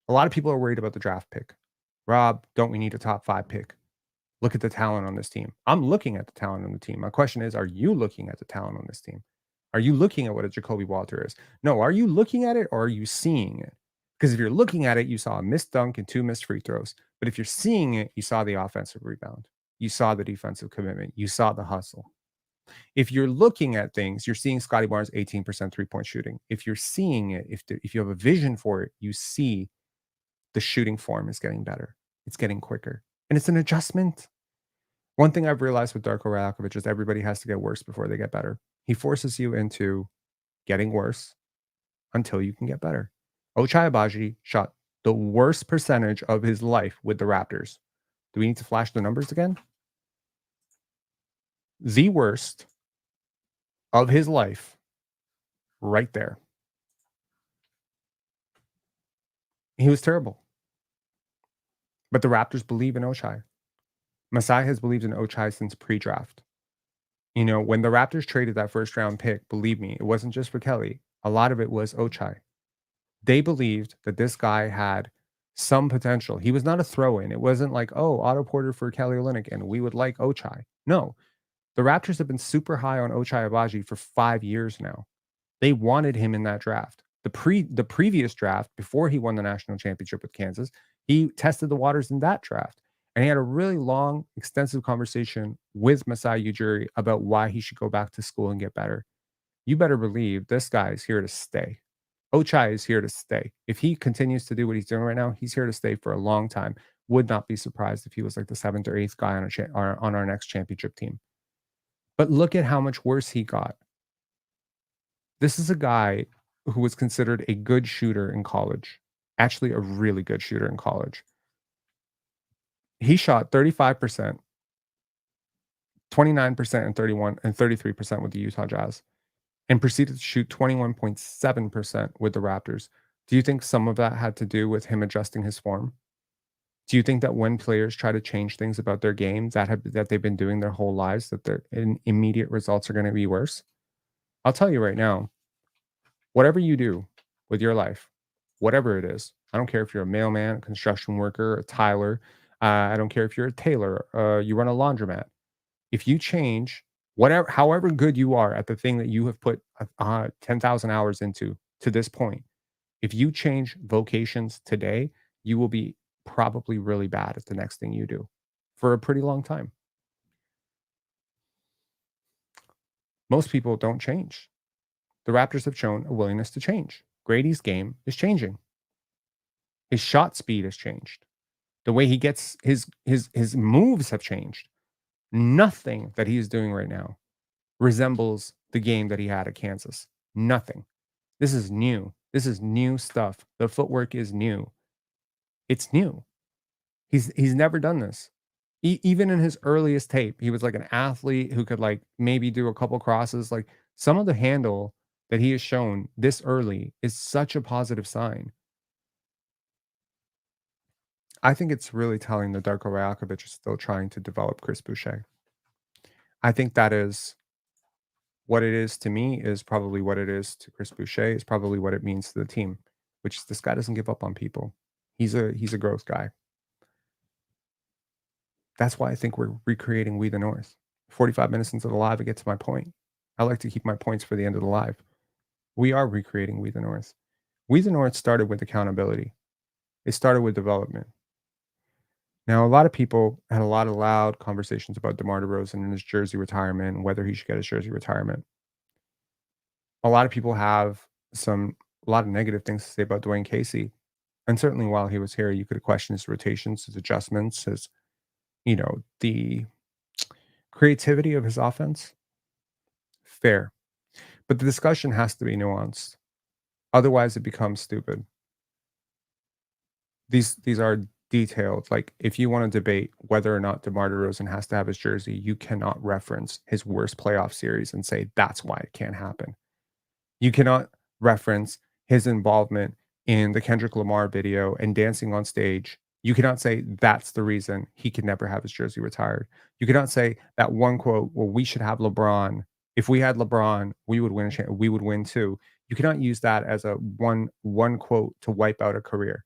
A lot of people are worried about the draft pick. Rob, don't we need a top 5 pick? Look at the talent on this team. I'm looking at the talent on the team. My question is, are you looking at the talent on this team? Are you looking at what a Jacoby Walter is? No, are you looking at it or are you seeing it? Because if you're looking at it, you saw a missed dunk and 2 missed free throws. But if you're seeing it, you saw the offensive rebound. You saw the defensive commitment. You saw the hustle. If you're looking at things, you're seeing Scottie Barnes 18% three-point shooting. If you're seeing it, if you have a vision for it, you see the shooting form is getting better. It's getting quicker. And it's an adjustment. One thing I've realized with Darko Rajakovic is everybody has to get worse before they get better. He forces you into getting worse until you can get better. Ochai Agbaji shot the worst percentage of his life with the Raptors. Do we need to flash the numbers again? The worst of his life right there. He was terrible. But the Raptors believe in Ochai. Masai has believed in Ochai since pre-draft. You know, when the Raptors traded that first round pick, believe me, it wasn't just for Kelly. A lot of it was Ochai. They believed that this guy had some potential. He was not a throw-in. It wasn't like, oh, Otto Porter for Kelly Olynyk, and we would like Ochai. No, the Raptors have been super high on Ochai Agbaji for 5 years now. They wanted him in that draft. The previous draft, before he won the national championship with Kansas, he tested the waters in that draft. And he had a really long, extensive conversation with Masai Ujiri about why he should go back to school and get better. You better believe this guy is here to stay. Ochai is here to stay. If he continues to do what he's doing right now, he's here to stay for a long time. Would not be surprised if he was like the 7th or 8th guy on our next championship team. But look at how much worse he got. This is a guy who was considered a good shooter in college, actually a really good shooter in college. He shot 35%, 29%, and 33% with the Utah Jazz, and proceeded to shoot 21.7% with the Raptors. Do you think some of that had to do with him adjusting his form? Do you think that when players try to change things about their game that they've been doing their whole lives, that their immediate results are going to be worse? I'll tell you right now, whatever you do with your life, whatever it is, I don't care if you're a mailman, a construction worker, a tiler, I don't care if you're a tailor, you run a laundromat. If you change however good you are at the thing that you have put 10,000 hours into to this point, if you change vocations today, you will be probably really bad at the next thing you do for a pretty long time. Most people don't change. The Raptors have shown a willingness to change. Grady's game is changing. His shot speed has changed. The way he gets his moves have changed. Nothing that he is doing right now resembles the game that he had at Kansas. Nothing. This is new. This is new stuff. The footwork is new. It's new. He's never done this. Even in his earliest tape, he was like an athlete who could like maybe do a couple crosses. Like some of the handle that he has shown this early is such a positive sign. I think it's really telling that Darko Rajakovic is still trying to develop Chris Boucher. I think that is what it is to me is probably what it is to Chris Boucher is probably what it means to the team, which is this guy doesn't give up on people. He's a growth guy. That's why I think we're recreating We the North. 45 minutes into the live, I get to my point. I like to keep my points for the end of the live. We are recreating We the North. We the North started with accountability. It started with development. Now, a lot of people had a lot of loud conversations about DeMar DeRozan and his jersey retirement and whether he should get his jersey retirement. A lot of people have some a lot of negative things to say about Dwayne Casey. And certainly while he was here, you could question his rotations, his adjustments, his, the creativity of his offense. Fair. But the discussion has to be nuanced. Otherwise, it becomes stupid. These are detailed. Like, if you want to debate whether or not DeMar DeRozan has to have his jersey, you cannot reference his worst playoff series and say that's why it can't happen. You cannot reference his involvement in the Kendrick Lamar video and dancing on stage. You cannot say that's the reason he could never have his jersey retired. You cannot say that one quote, "Well, we should have LeBron. If we had LeBron, we would win. We would win too." You cannot use that as a one quote to wipe out a career.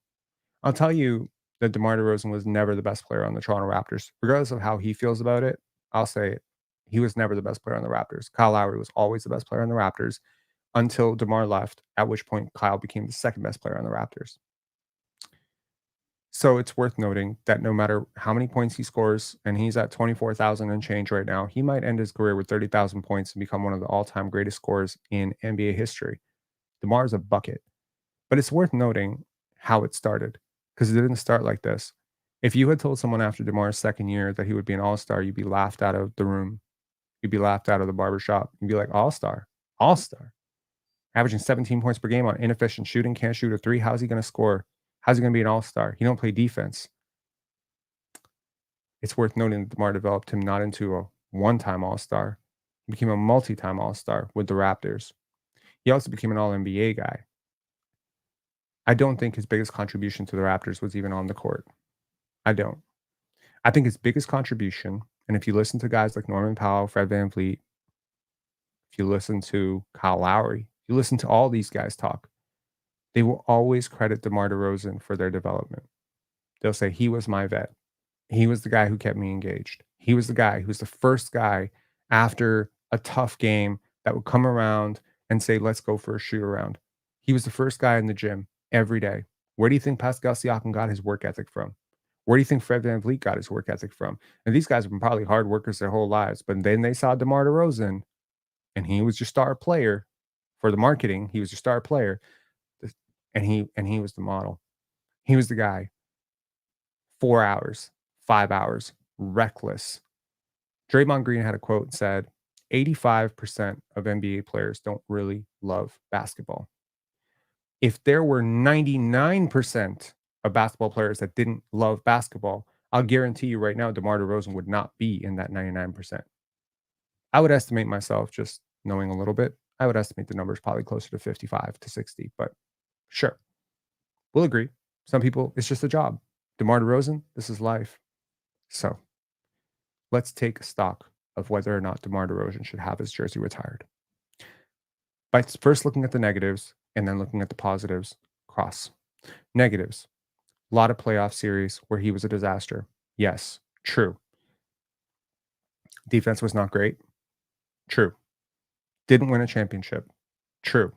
I'll tell you that DeMar DeRozan was never the best player on the Toronto Raptors, regardless of how he feels about it. I'll say it. He was never the best player on the Raptors. Kyle Lowry was always the best player on the Raptors until DeMar left, at which point Kyle became the second best player on the Raptors. So it's worth noting that no matter how many points he scores, and he's at 24,000 and change right now, he might end his career with 30,000 points and become one of the all-time greatest scorers in NBA history. DeMar is a bucket. But it's worth noting how it started, because it didn't start like this. If you had told someone after DeMar's second year that he would be an all-star, you'd be laughed out of the room. You'd be laughed out of the barbershop. You'd be like, all-star, all-star. Averaging 17 points per game on inefficient shooting, can't shoot a three. How's he going to score? How's he going to be an all-star? He don't play defense. It's worth noting that DeMar developed him not into a one-time all-star. He became a multi-time all-star with the Raptors. He also became an all-NBA guy. I don't think his biggest contribution to the Raptors was even on the court. I don't. I think his biggest contribution, and if you listen to guys like Norman Powell, Fred VanVleet, if you listen to Kyle Lowry, if you listen to all these guys talk, they will always credit DeMar DeRozan for their development. They'll say, he was my vet. He was the guy who kept me engaged. He was the guy who's the first guy after a tough game that would come around and say, let's go for a shoot around. He was the first guy in the gym every day. Where do you think Pascal Siakam got his work ethic from? Where do you think Fred VanVleet got his work ethic from? And these guys have been probably hard workers their whole lives, but then they saw DeMar DeRozan, and he was your star player for the marketing. He was your star player, and he was the model. He was the guy. 4 hours, 5 hours, reckless. Draymond Green had a quote and said, 85% of NBA players don't really love basketball. If there were 99% of basketball players that didn't love basketball, I'll guarantee you right now, DeMar DeRozan would not be in that 99%. I would estimate myself, just knowing a little bit, I would estimate the numbers probably closer to 55 to 60, but sure. We'll agree. Some people, it's just a job. DeMar DeRozan, this is life. So let's take stock of whether or not DeMar DeRozan should have his jersey retired. By first looking at the negatives and then looking at the positives, cross. Negatives. A lot of playoff series where he was a disaster. Yes, true. Defense was not great. True. Didn't win a championship. True.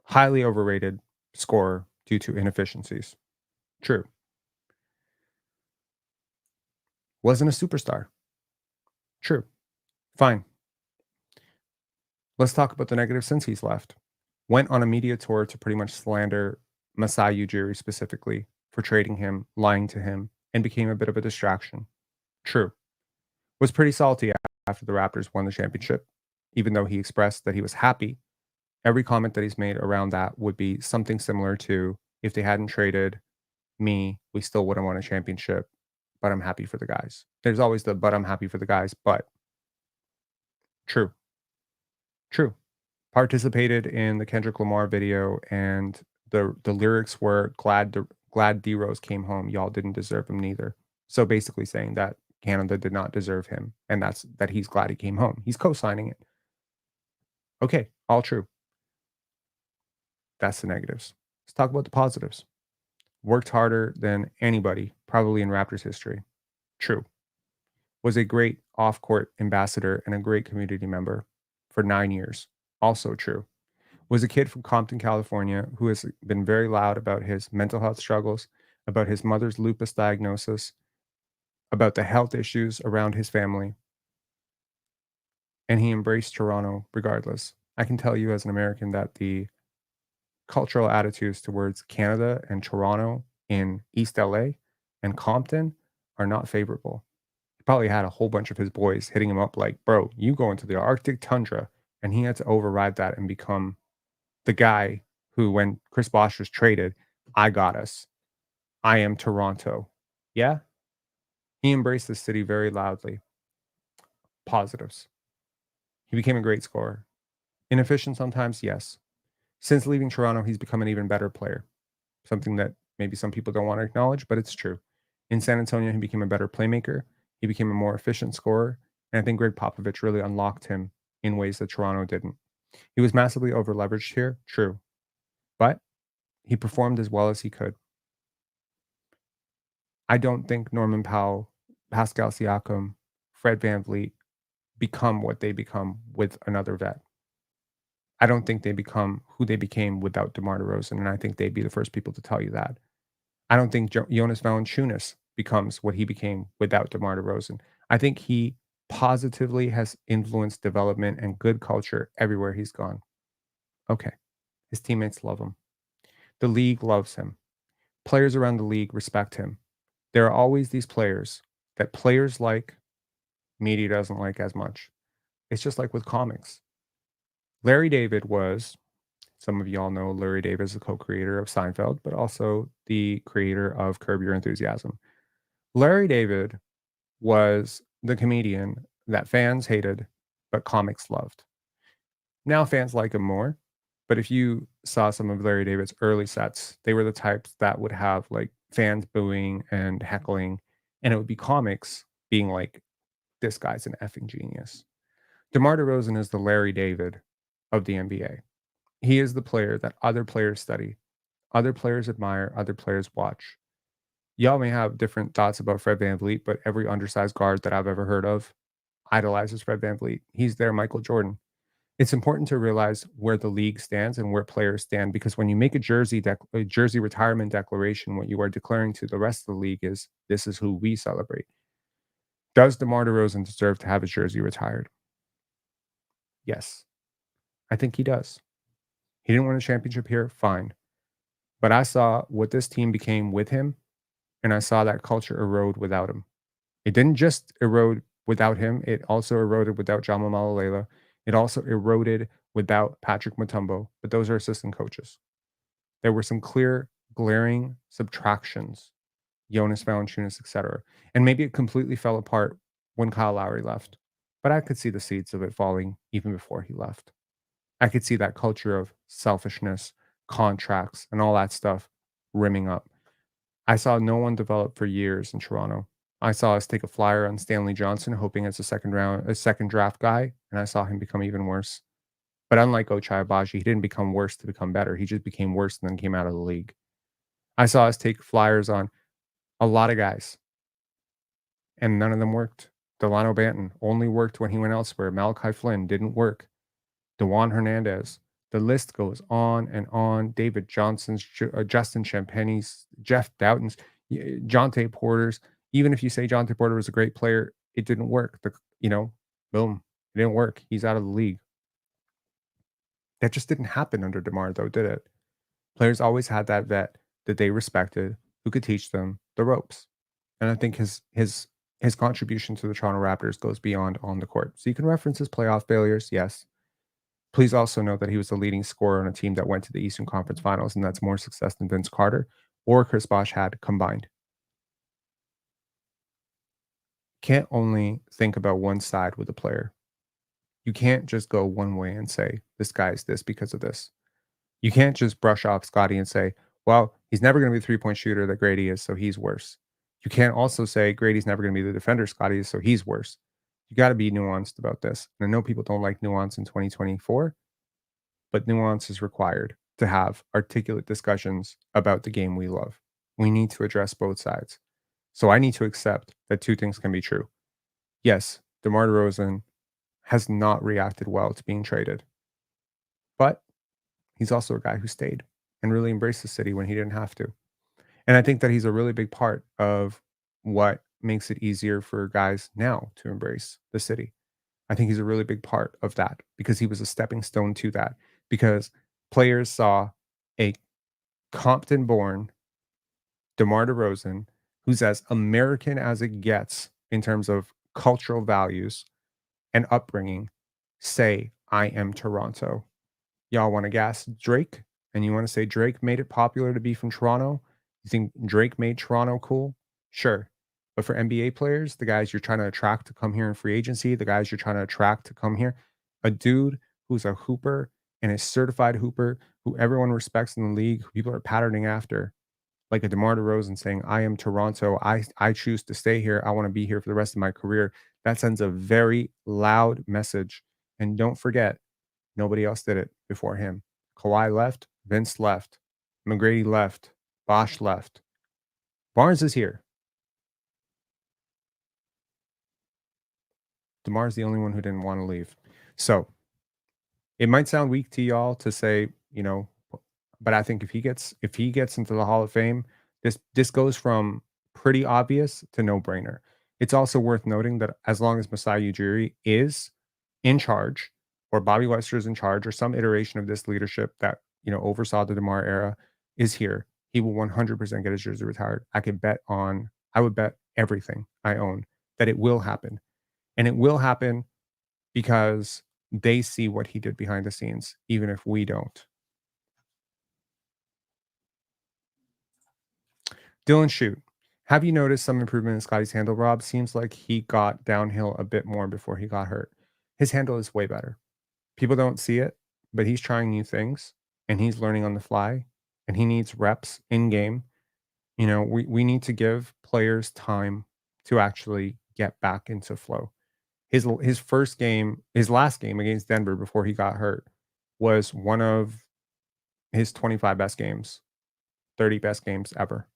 Highly overrated scorer due to inefficiencies. True. Wasn't a superstar. True. Fine. Let's talk about the negative since he's left. Went on a media tour to pretty much slander Masai Ujiri specifically for trading him, lying to him, and became a bit of a distraction. True. Was pretty salty after the Raptors won the championship, even though he expressed that he was happy. Every comment that he's made around that would be something similar to, if they hadn't traded me, we still wouldn't won a championship, but I'm happy for the guys. There's always the, but I'm happy for the guys, but true. True. Participated in the Kendrick Lamar video, and the lyrics were glad D Rose came home. Y'all didn't deserve him neither. So basically saying that Canada did not deserve him, and that he's glad he came home. He's co-signing it. Okay, all true. That's the negatives. Let's talk about the positives. Worked harder than anybody, probably in Raptors history. True. Was a great off-court ambassador and a great community member for 9 years. Also true. Was a kid from Compton, California, who has been very loud about his mental health struggles, about his mother's lupus diagnosis, about the health issues around his family, and he embraced Toronto regardless. I can tell you as an American that the cultural attitudes towards Canada and Toronto in East LA and Compton are not favorable. He probably had a whole bunch of his boys hitting him up like, "Bro, you go into the Arctic tundra," and he had to override that and become the guy who, when Chris Bosh was traded, "I got us. I am Toronto." Yeah, he embraced the city very loudly. Positives. He became a great scorer. Inefficient sometimes, yes. Since leaving Toronto, he's become an even better player. Something that maybe some people don't want to acknowledge, but it's true. In San Antonio, he became a better playmaker. He became a more efficient scorer. And I think Greg Popovich really unlocked him in ways that Toronto didn't. He was massively over leveraged here, true, but he performed as well as he could. I don't think Norman Powell, Pascal Siakam, Fred VanVleet become what they become with another vet. I don't think they become who they became without DeMar DeRozan, and I think they'd be the first people to tell you that. I don't think Jonas Valanciunas becomes what he became without DeMar DeRozan. I think he positively has influenced development and good culture everywhere he's gone. Okay, his teammates love him. The league loves him. Players around the league respect him. There are always these players that players like, media doesn't like as much. It's just like with comics. Larry David was, some of y'all know Larry David is the co-creator of Seinfeld, but also the creator of Curb Your Enthusiasm. Larry David was the comedian that fans hated, but comics loved. Now fans like him more. But if you saw some of Larry David's early sets, they were the types that would have like fans booing and heckling, and it would be comics being like, this guy's an effing genius. DeMar DeRozan is the Larry David of the NBA. He is the player that other players study, other players admire, other players watch. Y'all may have different thoughts about Fred VanVleet, but every undersized guard that I've ever heard of idolizes Fred VanVleet. He's their Michael Jordan. It's important to realize where the league stands and where players stand, because when you make a jersey retirement declaration, what you are declaring to the rest of the league is, this is who we celebrate. Does DeMar DeRozan deserve to have his jersey retired? Yes, I think he does. He didn't win a championship here, fine. But I saw what this team became with him, and I saw that culture erode without him. It didn't just erode without him, it also eroded without Jamal Malalela. It also eroded without Patrick Mutombo, but those are assistant coaches. There were some clear, glaring subtractions, Jonas Valanciunas, etc. And maybe it completely fell apart when Kyle Lowry left. But I could see the seeds of it falling even before he left. I could see that culture of selfishness, contracts, and all that stuff rimming up. I saw no one develop for years in Toronto. I saw us take a flyer on Stanley Johnson, hoping it's a second draft guy, and I saw him become even worse. But unlike Ochai Agbaji, he didn't become worse to become better. He just became worse and then came out of the league. I saw us take flyers on a lot of guys, and none of them worked. Delano Banton only worked when he went elsewhere. Malachi Flynn didn't work. Dewan Hernandez. The list goes on and on. David Johnson's, Justin Champagne's, Jeff Doughton's, Jonte Porter's. Even if you say Jonte Porter was a great player, it didn't work. Boom, it didn't work. He's out of the league. That just didn't happen under DeMar, though, did it? Players always had that vet that they respected who could teach them the ropes. And I think his contribution to the Toronto Raptors goes beyond on the court. So you can reference his playoff failures, yes. Please also note that he was the leading scorer on a team that went to the Eastern Conference Finals, and that's more success than Vince Carter or Chris Bosh had combined. Can't only think about one side with a player. You can't just go one way and say, this guy's this because of this. You can't just brush off Scottie and say, well, he's never going to be the three-point shooter that Gradey is, so he's worse. You can't also say Grady's never going to be the defender Scottie is, so he's worse. You got to be nuanced about this. And I know people don't like nuance in 2024, but nuance is required to have articulate discussions about the game we love. We need to address both sides. So I need to accept that two things can be true. Yes, DeMar DeRozan has not reacted well to being traded, but he's also a guy who stayed and really embraced the city when he didn't have to. And I think that he's a really big part of what makes it easier for guys now to embrace the city. I think he's a really big part of that because he was a stepping stone to that. Because players saw a Compton born DeMar DeRozan, who's as American as it gets in terms of cultural values and upbringing, say, I am Toronto. Y'all want to gas Drake? And you want to say Drake made it popular to be from Toronto? You think Drake made Toronto cool? Sure. But for NBA players, the guys you're trying to attract to come here in free agency, the guys you're trying to attract to come here, a dude who's a hooper and a certified hooper who everyone respects in the league, who people are patterning after, like a DeMar DeRozan saying, I am Toronto. I choose to stay here. I want to be here for the rest of my career. That sends a very loud message. And don't forget, nobody else did it before him. Kawhi left, Vince left, McGrady left, Bosch left. Barnes is here. DeMar's the only one who didn't want to leave. So it might sound weak to y'all to say, but I think if he gets into the Hall of Fame, this goes from pretty obvious to no brainer. It's also worth noting that as long as Masai Ujiri is in charge, or Bobby Webster is in charge, or some iteration of this leadership that oversaw the DeMar era is here, he will 100% get his jersey retired. I would bet everything I own that it will happen, and it will happen because they see what he did behind the scenes, even if we don't. Dylan Shoot. Have you noticed some improvement in Scottie's handle, Rob? Seems like he got downhill a bit more before he got hurt. His handle is way better. People don't see it, but he's trying new things and he's learning on the fly and he needs reps in game. We need to give players time to actually get back into flow. His first game, his last game against Denver before he got hurt was one of his 25 best games, 30 best games ever.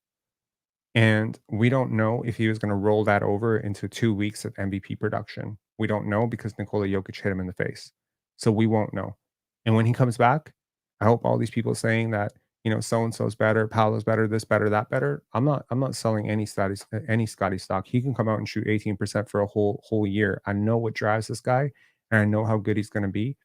And we don't know if he was going to roll that over into 2 weeks of MVP production. We don't know because Nikola Jokic hit him in the face. So we won't know. And when he comes back, I hope all these people saying that, so and so's better, Paolo's better, this better, that better. I'm not selling any Scotty stock. He can come out and shoot 18% for a whole year. I know what drives this guy and I know how good he's going to be.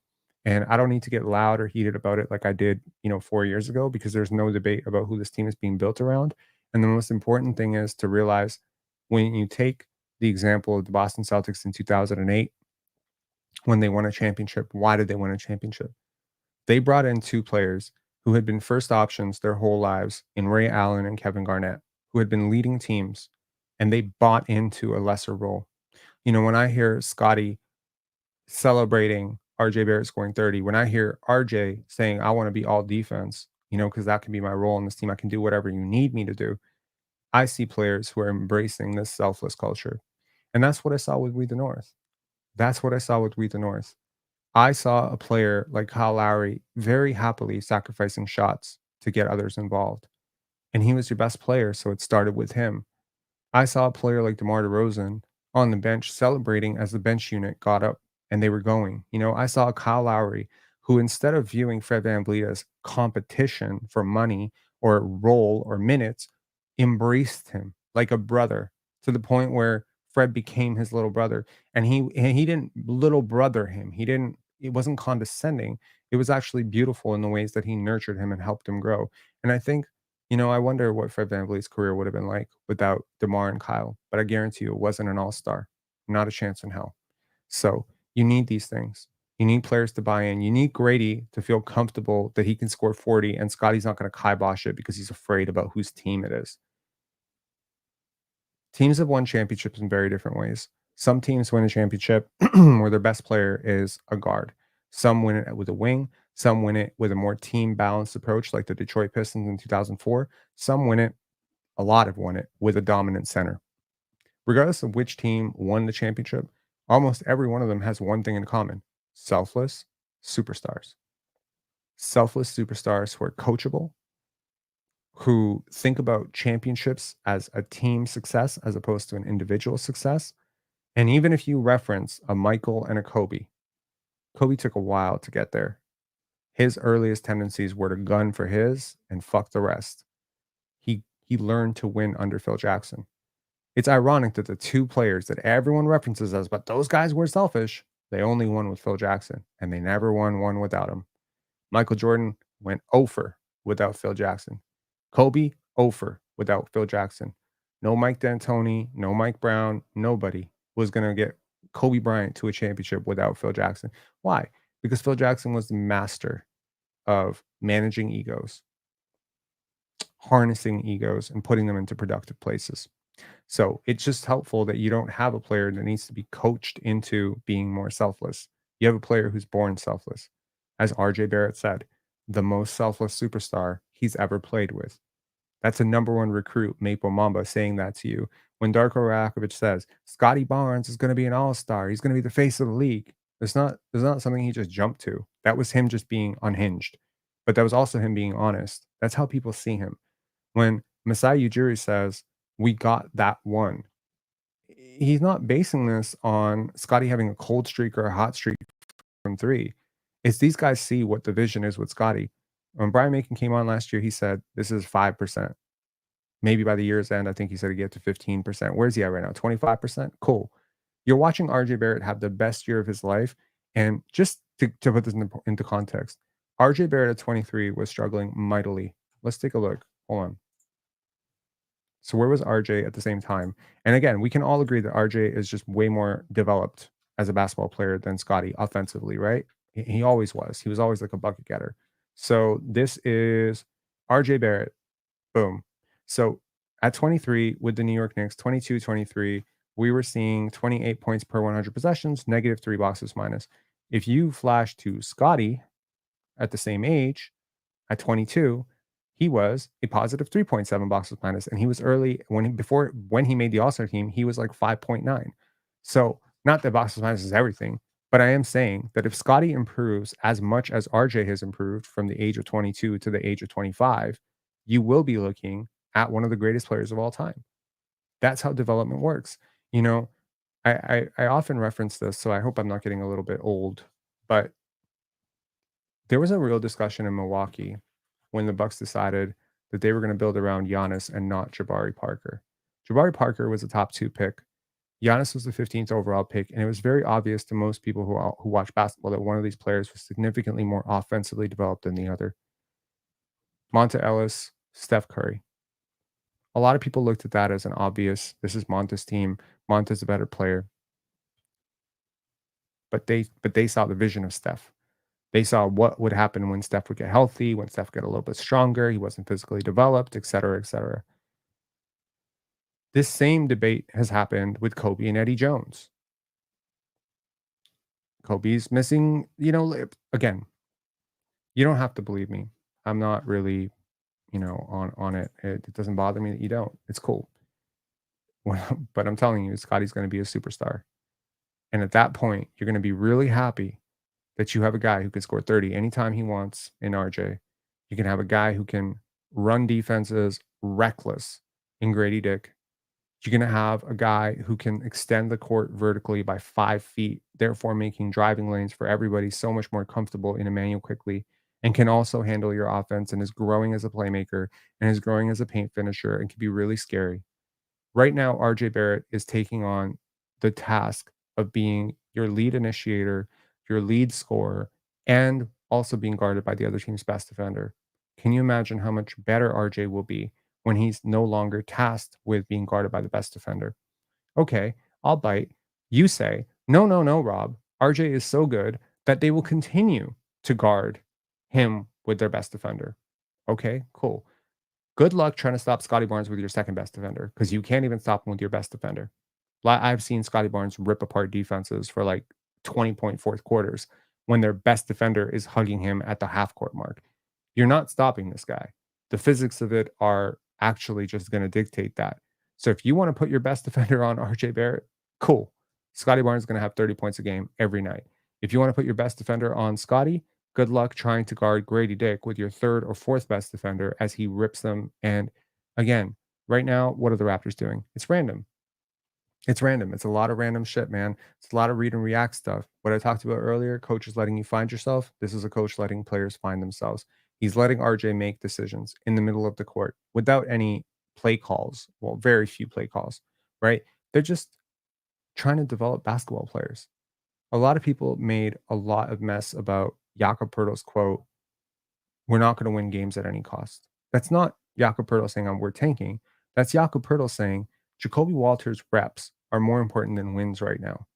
And I don't need to get loud or heated about it like I did, 4 years ago, because there's no debate about who this team is being built around. And the most important thing is to realize when you take the example of the Boston Celtics in 2008, when they won a championship, why did they win a championship? They brought in two players who had been first options their whole lives in Ray Allen and Kevin Garnett, who had been leading teams, and they bought into a lesser role. When I hear Scottie celebrating RJ Barrett scoring 30, when I hear RJ saying, I want to be all defense, because that can be my role in this team, I can do whatever you need me to do. I see players who are embracing this selfless culture. And that's what I saw with We the North. That's what I saw with We the North. I saw a player like Kyle Lowry very happily sacrificing shots to get others involved. And he was your best player, so it started with him. I saw a player like DeMar DeRozan on the bench celebrating as the bench unit got up and they were going. I saw Kyle Lowry who, instead of viewing Fred VanVleet as competition for money or role or minutes, embraced him like a brother to the point where Fred became his little brother. And he didn't little brother him. It wasn't condescending. It was actually beautiful in the ways that he nurtured him and helped him grow. And I think I wonder what Fred VanVleet's career would have been like without DeMar and Kyle, but I guarantee you it wasn't an all-star. Not a chance in hell. So you need these things. You need players to buy in. You need Grady to feel comfortable that he can score 40 and Scottie's not going to kibosh it because he's afraid about whose team it is. Teams have won championships in very different ways. Some teams win a championship where their best player is a guard. Some win it with a wing. Some win it with a more team balanced approach, like the Detroit Pistons in 2004. Some win it, a lot have won it, with a dominant center. Regardless of which team won the championship, almost every one of them has one thing in common: selfless superstars. Selfless superstars who are coachable, who think about championships as a team success as opposed to an individual success. And even if you reference a Michael and a Kobe, Kobe took a while to get there. His earliest tendencies were to gun for his and fuck the rest. He learned to win under Phil Jackson. It's ironic that the two players that everyone references as, but those guys were selfish, they only won with Phil Jackson, and they never won one without him. Michael Jordan went over without Phil Jackson. Kobe over without Phil Jackson. No Mike D'Antoni, no Mike Brown, nobody was going to get Kobe Bryant to a championship without Phil Jackson. Why? Because Phil Jackson was the master of managing egos, harnessing egos, and putting them into productive places. So it's just helpful that you don't have a player that needs to be coached into being more selfless. You have a player who's born selfless. As RJ Barrett said, the most selfless superstar he's ever played with. That's a number one recruit, Maple Mamba, saying that to you. When Darko Rajakovic says Scottie Barnes is going to be an all-star, he's going to be the face of the league. It's not something he just jumped to. That was him just being unhinged. But that was also him being honest. That's how people see him. When Masai Ujiri says, we got that one, he's not basing this on Scottie having a cold streak or a hot streak from three. It's these guys see what the vision is with Scottie. When Brian Macon came on last year, he said this is 5%. Maybe by the year's end, I think he said he'd get to 15%. Where's he at right now? 25%? Cool. You're watching RJ Barrett have the best year of his life. And just to put this into context, RJ Barrett at 23 was struggling mightily. Let's take a look. Hold on. So where was RJ at the same time? And again, we can all agree that RJ is just way more developed as a basketball player than Scottie offensively, right? He always was. He was always like a bucket getter. So this is RJ Barrett. Boom. So at 23 with the New York Knicks, 22, 23, we were seeing 28 points per 100 possessions, negative 3 boxes minus. If you flash to Scottie at the same age, at 22, he was a positive 3.7 boxes minus, and he was early when he made the All-Star team, he was like 5.9. So not that boxes minus is everything, but I am saying that if Scottie improves as much as RJ has improved from the age of 22 to the age of 25, you will be looking at one of the greatest players of all time. That's how development works. You know, I often reference this, so I hope I'm not getting a little bit old, but there was a real discussion in Milwaukee when the Bucks decided that they were going to build around Giannis and not Jabari Parker. Jabari Parker was a top 2 pick. Giannis was the 15th overall pick, and it was very obvious to most people who watch basketball that one of these players was significantly more offensively developed than the other. Monta Ellis, Steph Curry. A lot of people looked at that as an obvious, this is Monta's team. Monta's a better player. But they saw the vision of Steph. They saw what would happen when Steph would get healthy, when Steph get a little bit stronger, he wasn't physically developed, et cetera, et cetera. This same debate has happened with Kobe and Eddie Jones. Kobe's missing, again, you don't have to believe me. I'm not really, on it. It doesn't bother me that you don't. It's cool. But I'm telling you, Scottie's going to be a superstar. And at that point, you're going to be really happy that you have a guy who can score 30 anytime he wants in RJ. You can have a guy who can run defenses reckless in Gradey Dick. You're going to have a guy who can extend the court vertically by 5 feet, therefore making driving lanes for everybody so much more comfortable in Immanual Quickley, and can also handle your offense and is growing as a playmaker and is growing as a paint finisher and can be really scary. Right now, RJ Barrett is taking on the task of being your lead initiator, your lead scorer, and also being guarded by the other team's best defender. Can you imagine how much better RJ will be when he's no longer tasked with being guarded by the best defender? Okay, I'll bite. You say, no, no, no, Rob. RJ is so good that they will continue to guard him with their best defender. Okay, cool. Good luck trying to stop Scottie Barnes with your second best defender because you can't even stop him with your best defender. I've seen Scottie Barnes rip apart defenses for like 20-point fourth quarters when their best defender is hugging him at the half court mark. You're not stopping this guy. The physics of it are actually just going to dictate that. So if you want to put your best defender on RJ Barrett, cool. Scottie Barnes is going to have 30 points a game every night. If you want to put your best defender on Scottie, good luck trying to guard Gradey Dick with your third or fourth best defender as he rips them. And again, right now, what are the Raptors doing? It's random. It's random. It's a lot of random shit, man. It's a lot of read and react stuff. What I talked about earlier, coaches letting you find yourself. This is a coach letting players find themselves. He's letting RJ make decisions in the middle of the court without any play calls. Well, very few play calls. right? They're just trying to develop basketball players. A lot of people made a lot of mess about Jakob Poeltl's quote, "We're not going to win games at any cost." That's not Jakob Poeltl saying we're tanking. That's Jakob Poeltl saying Jacoby Walters' reps are more important than wins right now.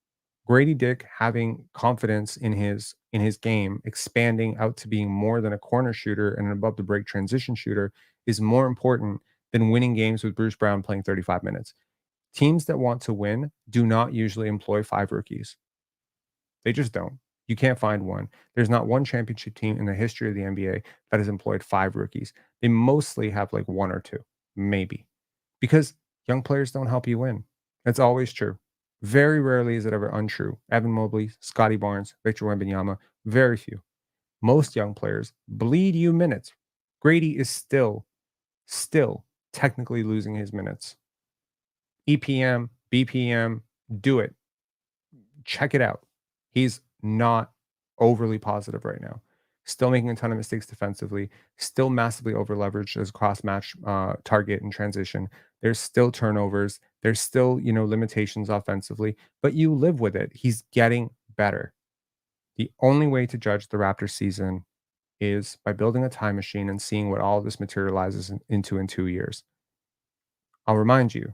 Grady Dick having confidence in his game, expanding out to being more than a corner shooter and an above the break transition shooter is more important than winning games with Bruce Brown playing 35 minutes. Teams that want to win do not usually employ 5 rookies. They just don't. You can't find one. There's not one championship team in the history of the NBA that has employed 5 rookies. They mostly have like 1 or 2, maybe. Because young players don't help you win. That's always true. Very rarely is it ever untrue. Evan Mobley, Scottie Barnes, Victor Wembanyama, very few. Most young players bleed you minutes. Grady is still technically losing his minutes. EPM, BPM, do it. Check it out. He's not overly positive right now. Still making a ton of mistakes defensively, still massively over leveraged as cross match target and transition. There's still turnovers. There's still, limitations offensively, but you live with it. He's getting better. The only way to judge the Raptors season is by building a time machine and seeing what all of this materializes into in 2 years. I'll remind you,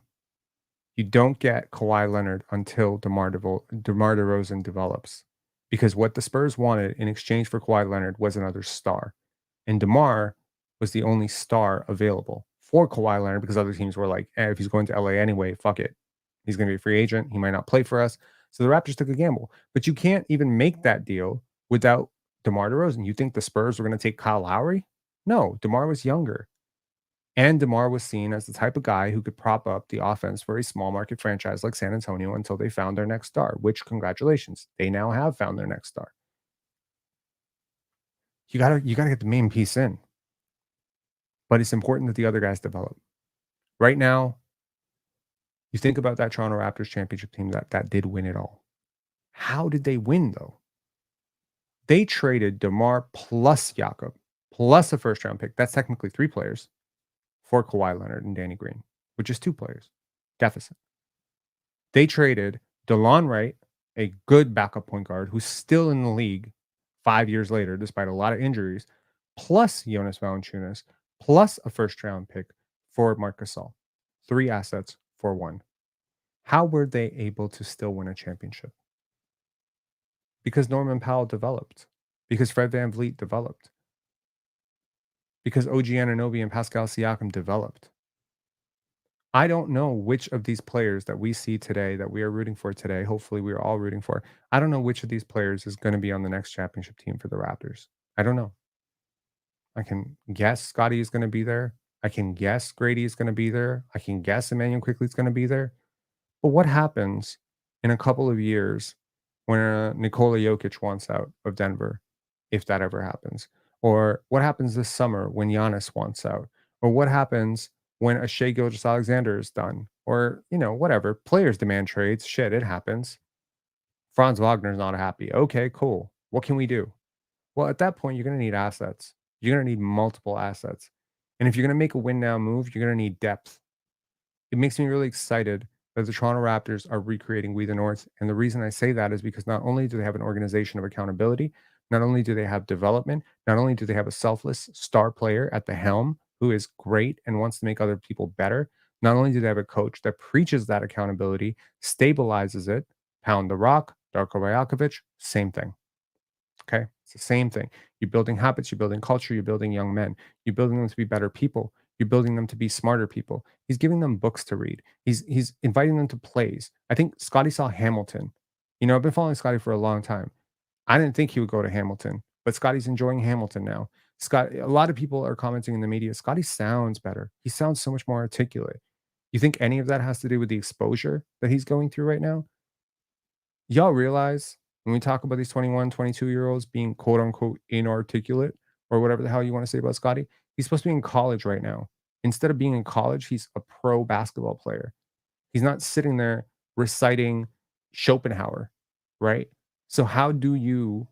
you don't get Kawhi Leonard until DeMar DeRozan develops. Because what the Spurs wanted in exchange for Kawhi Leonard was another star. And DeMar was the only star available for Kawhi Leonard because other teams were like, if he's going to LA anyway, fuck it. He's going to be a free agent. He might not play for us. So the Raptors took a gamble. But you can't even make that deal without DeMar DeRozan. You think the Spurs were going to take Kyle Lowry? No, DeMar was younger. And DeMar was seen as the type of guy who could prop up the offense for a small market franchise like San Antonio until they found their next star, which congratulations, they now have found their next star. You gotta get the main piece in. But it's important that the other guys develop. Right now, you think about that Toronto Raptors championship team that did win it all. How did they win though? They traded DeMar plus Jakob plus a first round pick. That's technically 3 players for Kawhi Leonard and Danny Green, which is 2 players. Deficit. They traded DeLon Wright, a good backup point guard who's still in the league 5 years later, despite a lot of injuries, plus Jonas Valanciunas, plus a first round pick for Marc Gasol. 3 assets for 1. How were they able to still win a championship? Because Norman Powell developed, because Fred VanVleet developed, because OG Anunoby and Pascal Siakam developed. I don't know which of these players that we see today, that we are rooting for today, hopefully we are all rooting for. I don't know which of these players is going to be on the next championship team for the Raptors. I don't know. I can guess Scottie is going to be there. I can guess Grady is going to be there. I can guess Immanuel Quickley is going to be there. But what happens in a couple of years when Nikola Jokic wants out of Denver, if that ever happens? Or what happens this summer when Giannis wants out? Or what happens when a Shea Gilgeous-Alexander is done? Or, whatever. Players demand trades. Shit, it happens. Franz Wagner's not happy. Okay, cool. What can we do? Well, at that point, you're going to need assets. You're going to need multiple assets. And if you're going to make a win now move, you're going to need depth. It makes me really excited that the Toronto Raptors are recreating We the North. And the reason I say that is because not only do they have an organization of accountability, not only do they have development, not only do they have a selfless star player at the helm who is great and wants to make other people better, not only do they have a coach that preaches that accountability, stabilizes it, Pound the Rock, Darko Rajakovic, same thing. Okay. It's the same thing. You're building habits, you're building culture, you're building young men, you're building them to be better people, you're building them to be smarter people. He's giving them books to read. He's inviting them to plays. I think Scottie saw Hamilton. I've been following Scottie for a long time. I didn't think he would go to Hamilton, but Scottie's enjoying Hamilton now. A lot of people are commenting in the media, Scottie sounds better. He sounds so much more articulate. You think any of that has to do with the exposure that he's going through right now? Y'all realize when we talk about these 21, 22-year-olds being quote unquote inarticulate or whatever the hell you want to say about Scottie, he's supposed to be in college right now. Instead of being in college, he's a pro basketball player. He's not sitting there reciting Schopenhauer, right? So how do you,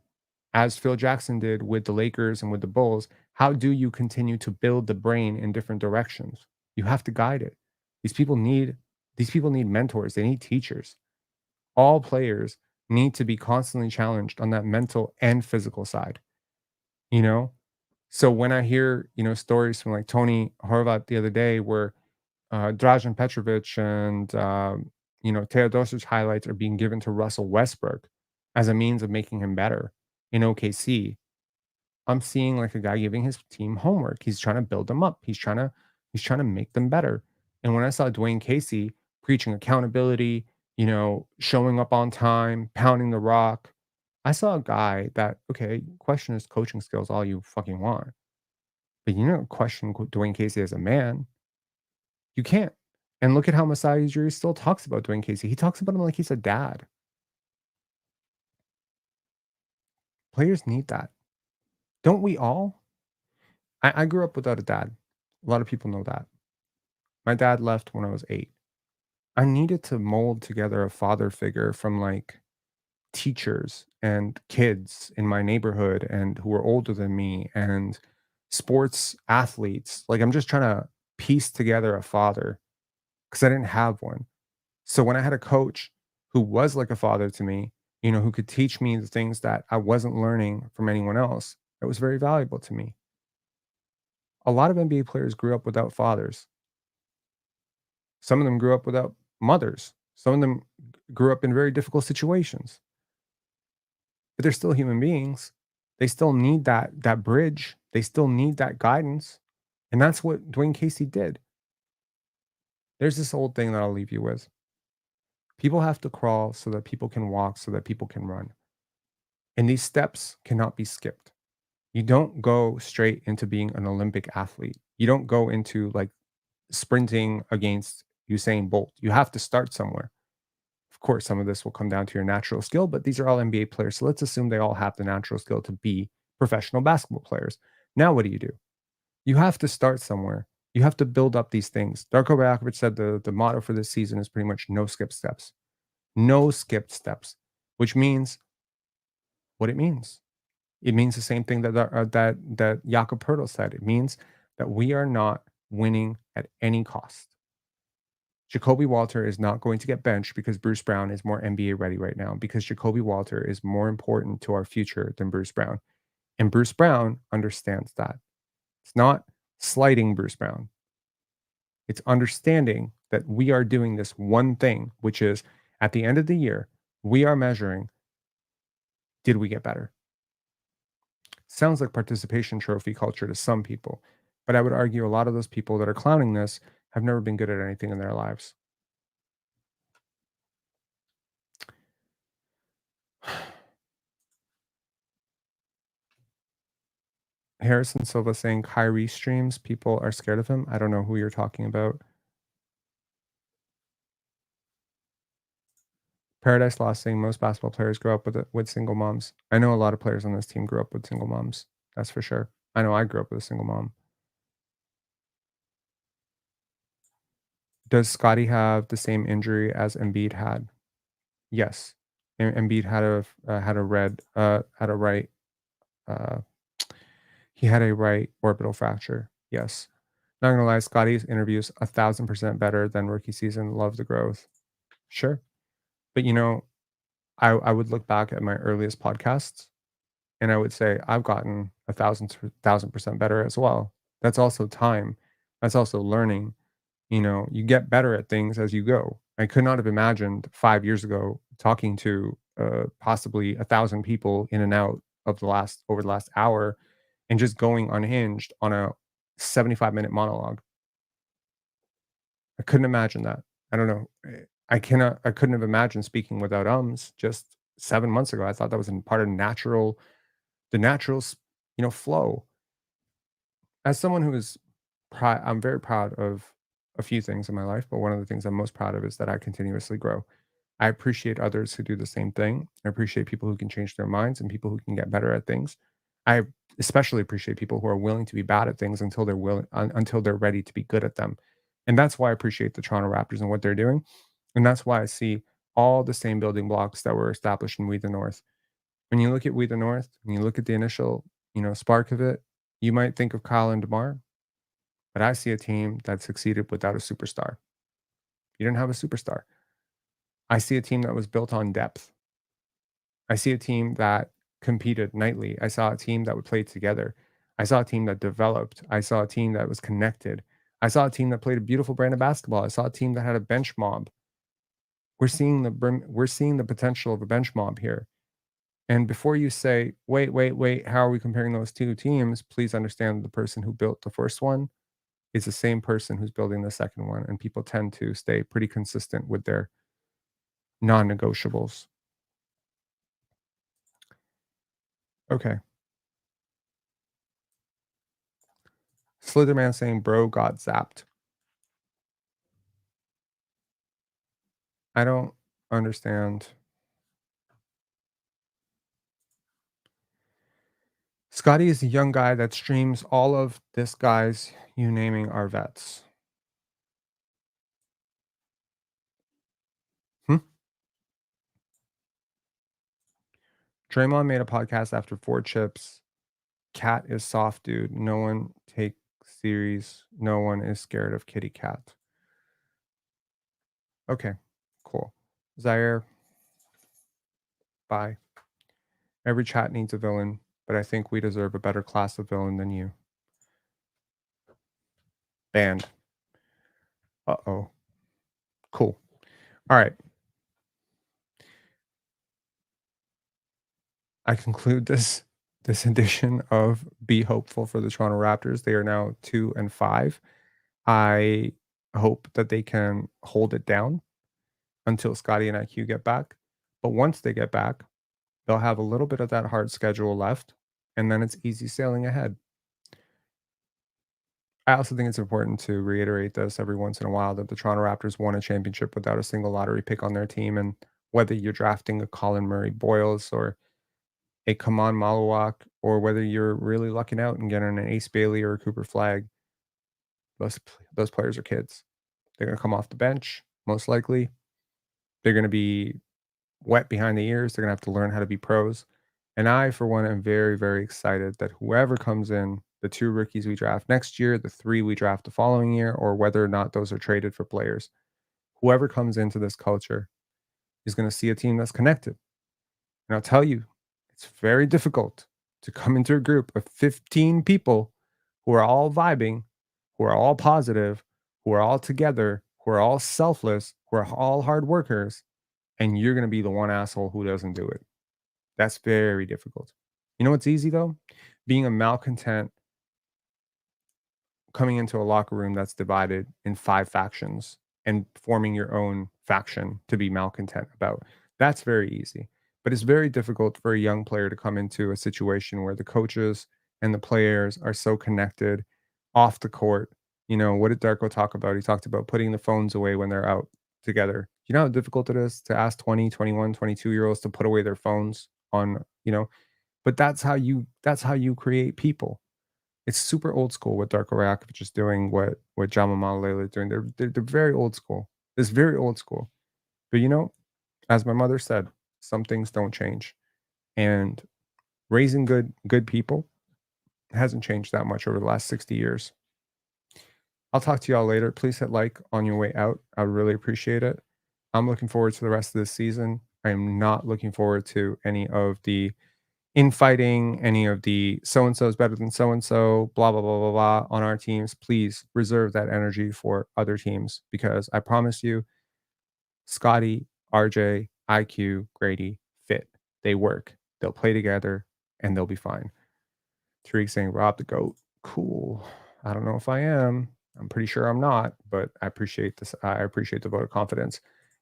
as Phil Jackson did with the Lakers and with the Bulls, how do you continue to build the brain in different directions? You have to guide it. These people need These people need mentors, they need teachers. All players need to be constantly challenged on that mental and physical side, you know? So when I hear, stories from like Tony Horvat the other day where Dražen Petrovic and Teodosic highlights are being given to Russell Westbrook as a means of making him better in OKC. I'm seeing like a guy giving his team homework. He's trying to build them up. He's trying to make them better. And when I saw Dwayne Casey preaching accountability, showing up on time, pounding the rock, I saw a guy that, okay, question his coaching skills all you fucking want. But question Dwayne Casey as a man. You can't. And look at how Masai Ujiri still talks about Dwayne Casey. He talks about him like he's a dad. Players need that. Don't we all? I grew up without a dad. A lot of people know that. My dad left when I was 8. I needed to mold together a father figure from like teachers and kids in my neighborhood and who were older than me and sports athletes. Like I'm just trying to piece together a father because I didn't have one. So when I had a coach who was like a father to me, who could teach me the things that I wasn't learning from anyone else, it was very valuable to me. A lot of NBA players grew up without fathers. Some of them grew up without mothers. Some of them grew up in very difficult situations. But they're still human beings. They still need that bridge. They still need that guidance. And that's what Dwayne Casey did. There's this old thing that I'll leave you with. People have to crawl so that people can walk, so that people can run. And these steps cannot be skipped. You don't go straight into being an Olympic athlete. You don't go into like sprinting against Usain Bolt. You have to start somewhere. Of course, some of this will come down to your natural skill, but these are all NBA players. So let's assume they all have the natural skill to be professional basketball players. Now, what do? You have to start somewhere. You have to build up these things. Darko Rajakovic said the motto for this season is pretty much no skip steps. No skipped steps, which means what it means. It means the same thing that Jakob Poeltl said. It means that we are not winning at any cost. Jacoby Walter is not going to get benched because Bruce Brown is more NBA ready right now, because Jacoby Walter is more important to our future than Bruce Brown. And Bruce Brown understands that. It's not slighting Bruce Brown. It's understanding that we are doing this one thing, which is at the end of the year, we are measuring, did we get better? Sounds like participation trophy culture to some people, but I would argue a lot of those people that are clowning this have never been good at anything in their lives. Harrison Silva saying Kyrie streams, people are scared of him. I don't know who you're talking about. Paradise Lost saying most basketball players grow up with single moms. I know a lot of players on this team grew up with single moms. That's for sure. I know I grew up with a single mom. Does Scottie have the same injury as Embiid had? Yes. Embiid had a right uh, he had a right orbital fracture. Yes. Not gonna lie, Scottie's interviews 1,000% better than rookie season. Love the growth. Sure. But I would look back at my earliest podcasts and I would say I've gotten 1,000% better as well. That's also time. That's also learning. You get better at things as you go. I could not have imagined 5 years ago talking to possibly 1,000 people in and out of over the last hour and just going unhinged on a 75-minute monologue. I couldn't imagine that. I don't know. I couldn't have imagined speaking without ums just 7 months ago. I thought that was in part of the natural, flow. As someone who is I'm very proud of a few things in my life, but one of the things I'm most proud of is that I continuously grow. I appreciate others who do the same thing. I appreciate people who can change their minds and people who can get better at things. I especially appreciate people who are willing to be bad at things until they're ready to be good at them. And that's why I appreciate the Toronto Raptors and what they're doing. And that's why I see all the same building blocks that were established in We the North. When you look at We the North, and you look at the initial, spark of it, you might think of Kyle and DeMar, but I see a team that succeeded without a superstar. You didn't have a superstar. I see a team that was built on depth. I see a team that competed nightly. I saw a team that would play together. I saw a team that developed. I saw a team that was connected. I saw a team that played a beautiful brand of basketball. I saw a team that had a bench mob. We're seeing the potential of a bench mob here. And before you say, wait, wait, wait, how are we comparing those two teams? Please understand the person who built the first one is the same person who's building the second one. And people tend to stay pretty consistent with their non negotiables. Okay. Slitherman saying, bro got zapped. I don't understand. Scottie is a young guy that streams all of this guys you naming are vets. Hmm? Draymond made a podcast after 4 chips. Cat is soft, dude. No one takes series. No one is scared of Kitty Cat. Okay, cool. Zaire, bye. Every chat needs a villain, but I think we deserve a better class of villain than you. Banned. Uh-oh. Cool. All right. I conclude this edition of Be Hopeful for the Toronto Raptors. They are now 2-5. I hope that they can hold it down until Scottie and IQ get back. But once they get back, they'll have a little bit of that hard schedule left, and then it's easy sailing ahead. I also think it's important to reiterate this every once in a while that the Toronto Raptors won a championship without a single lottery pick on their team. And whether you're drafting a Colin Murray Boyles or a Kaman Maluak, or whether you're really lucking out and getting an Ace Bailey or a Cooper Flag, those players are kids. They're going to come off the bench, most likely. They're going to be wet behind the ears. They're going to have to learn how to be pros. And I, for one, am very, very excited that whoever comes in, the 2 rookies we draft next year, the 3 we draft the following year, or whether or not those are traded for players, whoever comes into this culture is going to see a team that's connected. And I'll tell you, it's very difficult to come into a group of 15 people who are all vibing, who are all positive, who are all together, who are all selfless, who are all hard workers, and you're going to be the one asshole who doesn't do it. That's very difficult. You know what's easy though? Being a malcontent coming into a locker room that's divided in 5 factions and forming your own faction to be malcontent about. That's very easy. But it's very difficult for a young player to come into a situation where the coaches and the players are so connected off the court. You know, what did Darko talk about? He talked about putting the phones away when they're out together. You know how difficult it is to ask 20, 21, 22 year olds to put away their phones on, but that's how you create people. It's super old school what Darko Rajakovic is doing, what Jama Malalele is doing. They're very old school. It's very old school. But as my mother said, some things don't change. And raising good people hasn't changed that much over the last 60 years. I'll talk to y'all later. Please hit like on your way out. I would really appreciate it. I'm looking forward to the rest of this season. I am not looking forward to any of the infighting, any of the so and so is better than so and so, blah, blah, blah, blah, blah on our teams. Please reserve that energy for other teams because I promise you, Scottie, RJ, IQ, Grady fit. They work. They'll play together and they'll be fine. Tariq saying, Rob the GOAT. Cool. I don't know if I am. I'm pretty sure I'm not, but I appreciate this. I appreciate the vote of confidence.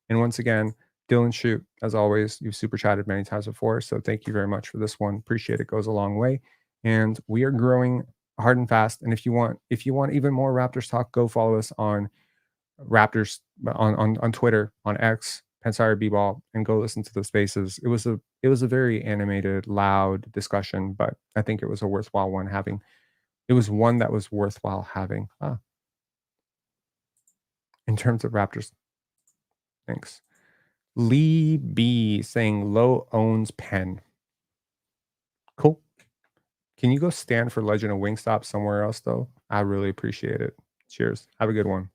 And once again, Dylan Shoot, as always, you've super chatted many times before. So thank you very much for this one. Appreciate it. Goes a long way. And we are growing hard and fast. And if you want even more Raptors talk, go follow us on Raptors on Twitter, on X, Pensire B-Ball, and go listen to the spaces. It was a very animated, loud discussion, but I think it was a worthwhile one having. It was one that was worthwhile having. In terms of Raptors. Thanks. Lee B saying Low owns Penn. Cool. Can you go stand for Legend of Wingstop somewhere else though? I really appreciate it. Cheers. Have a good one.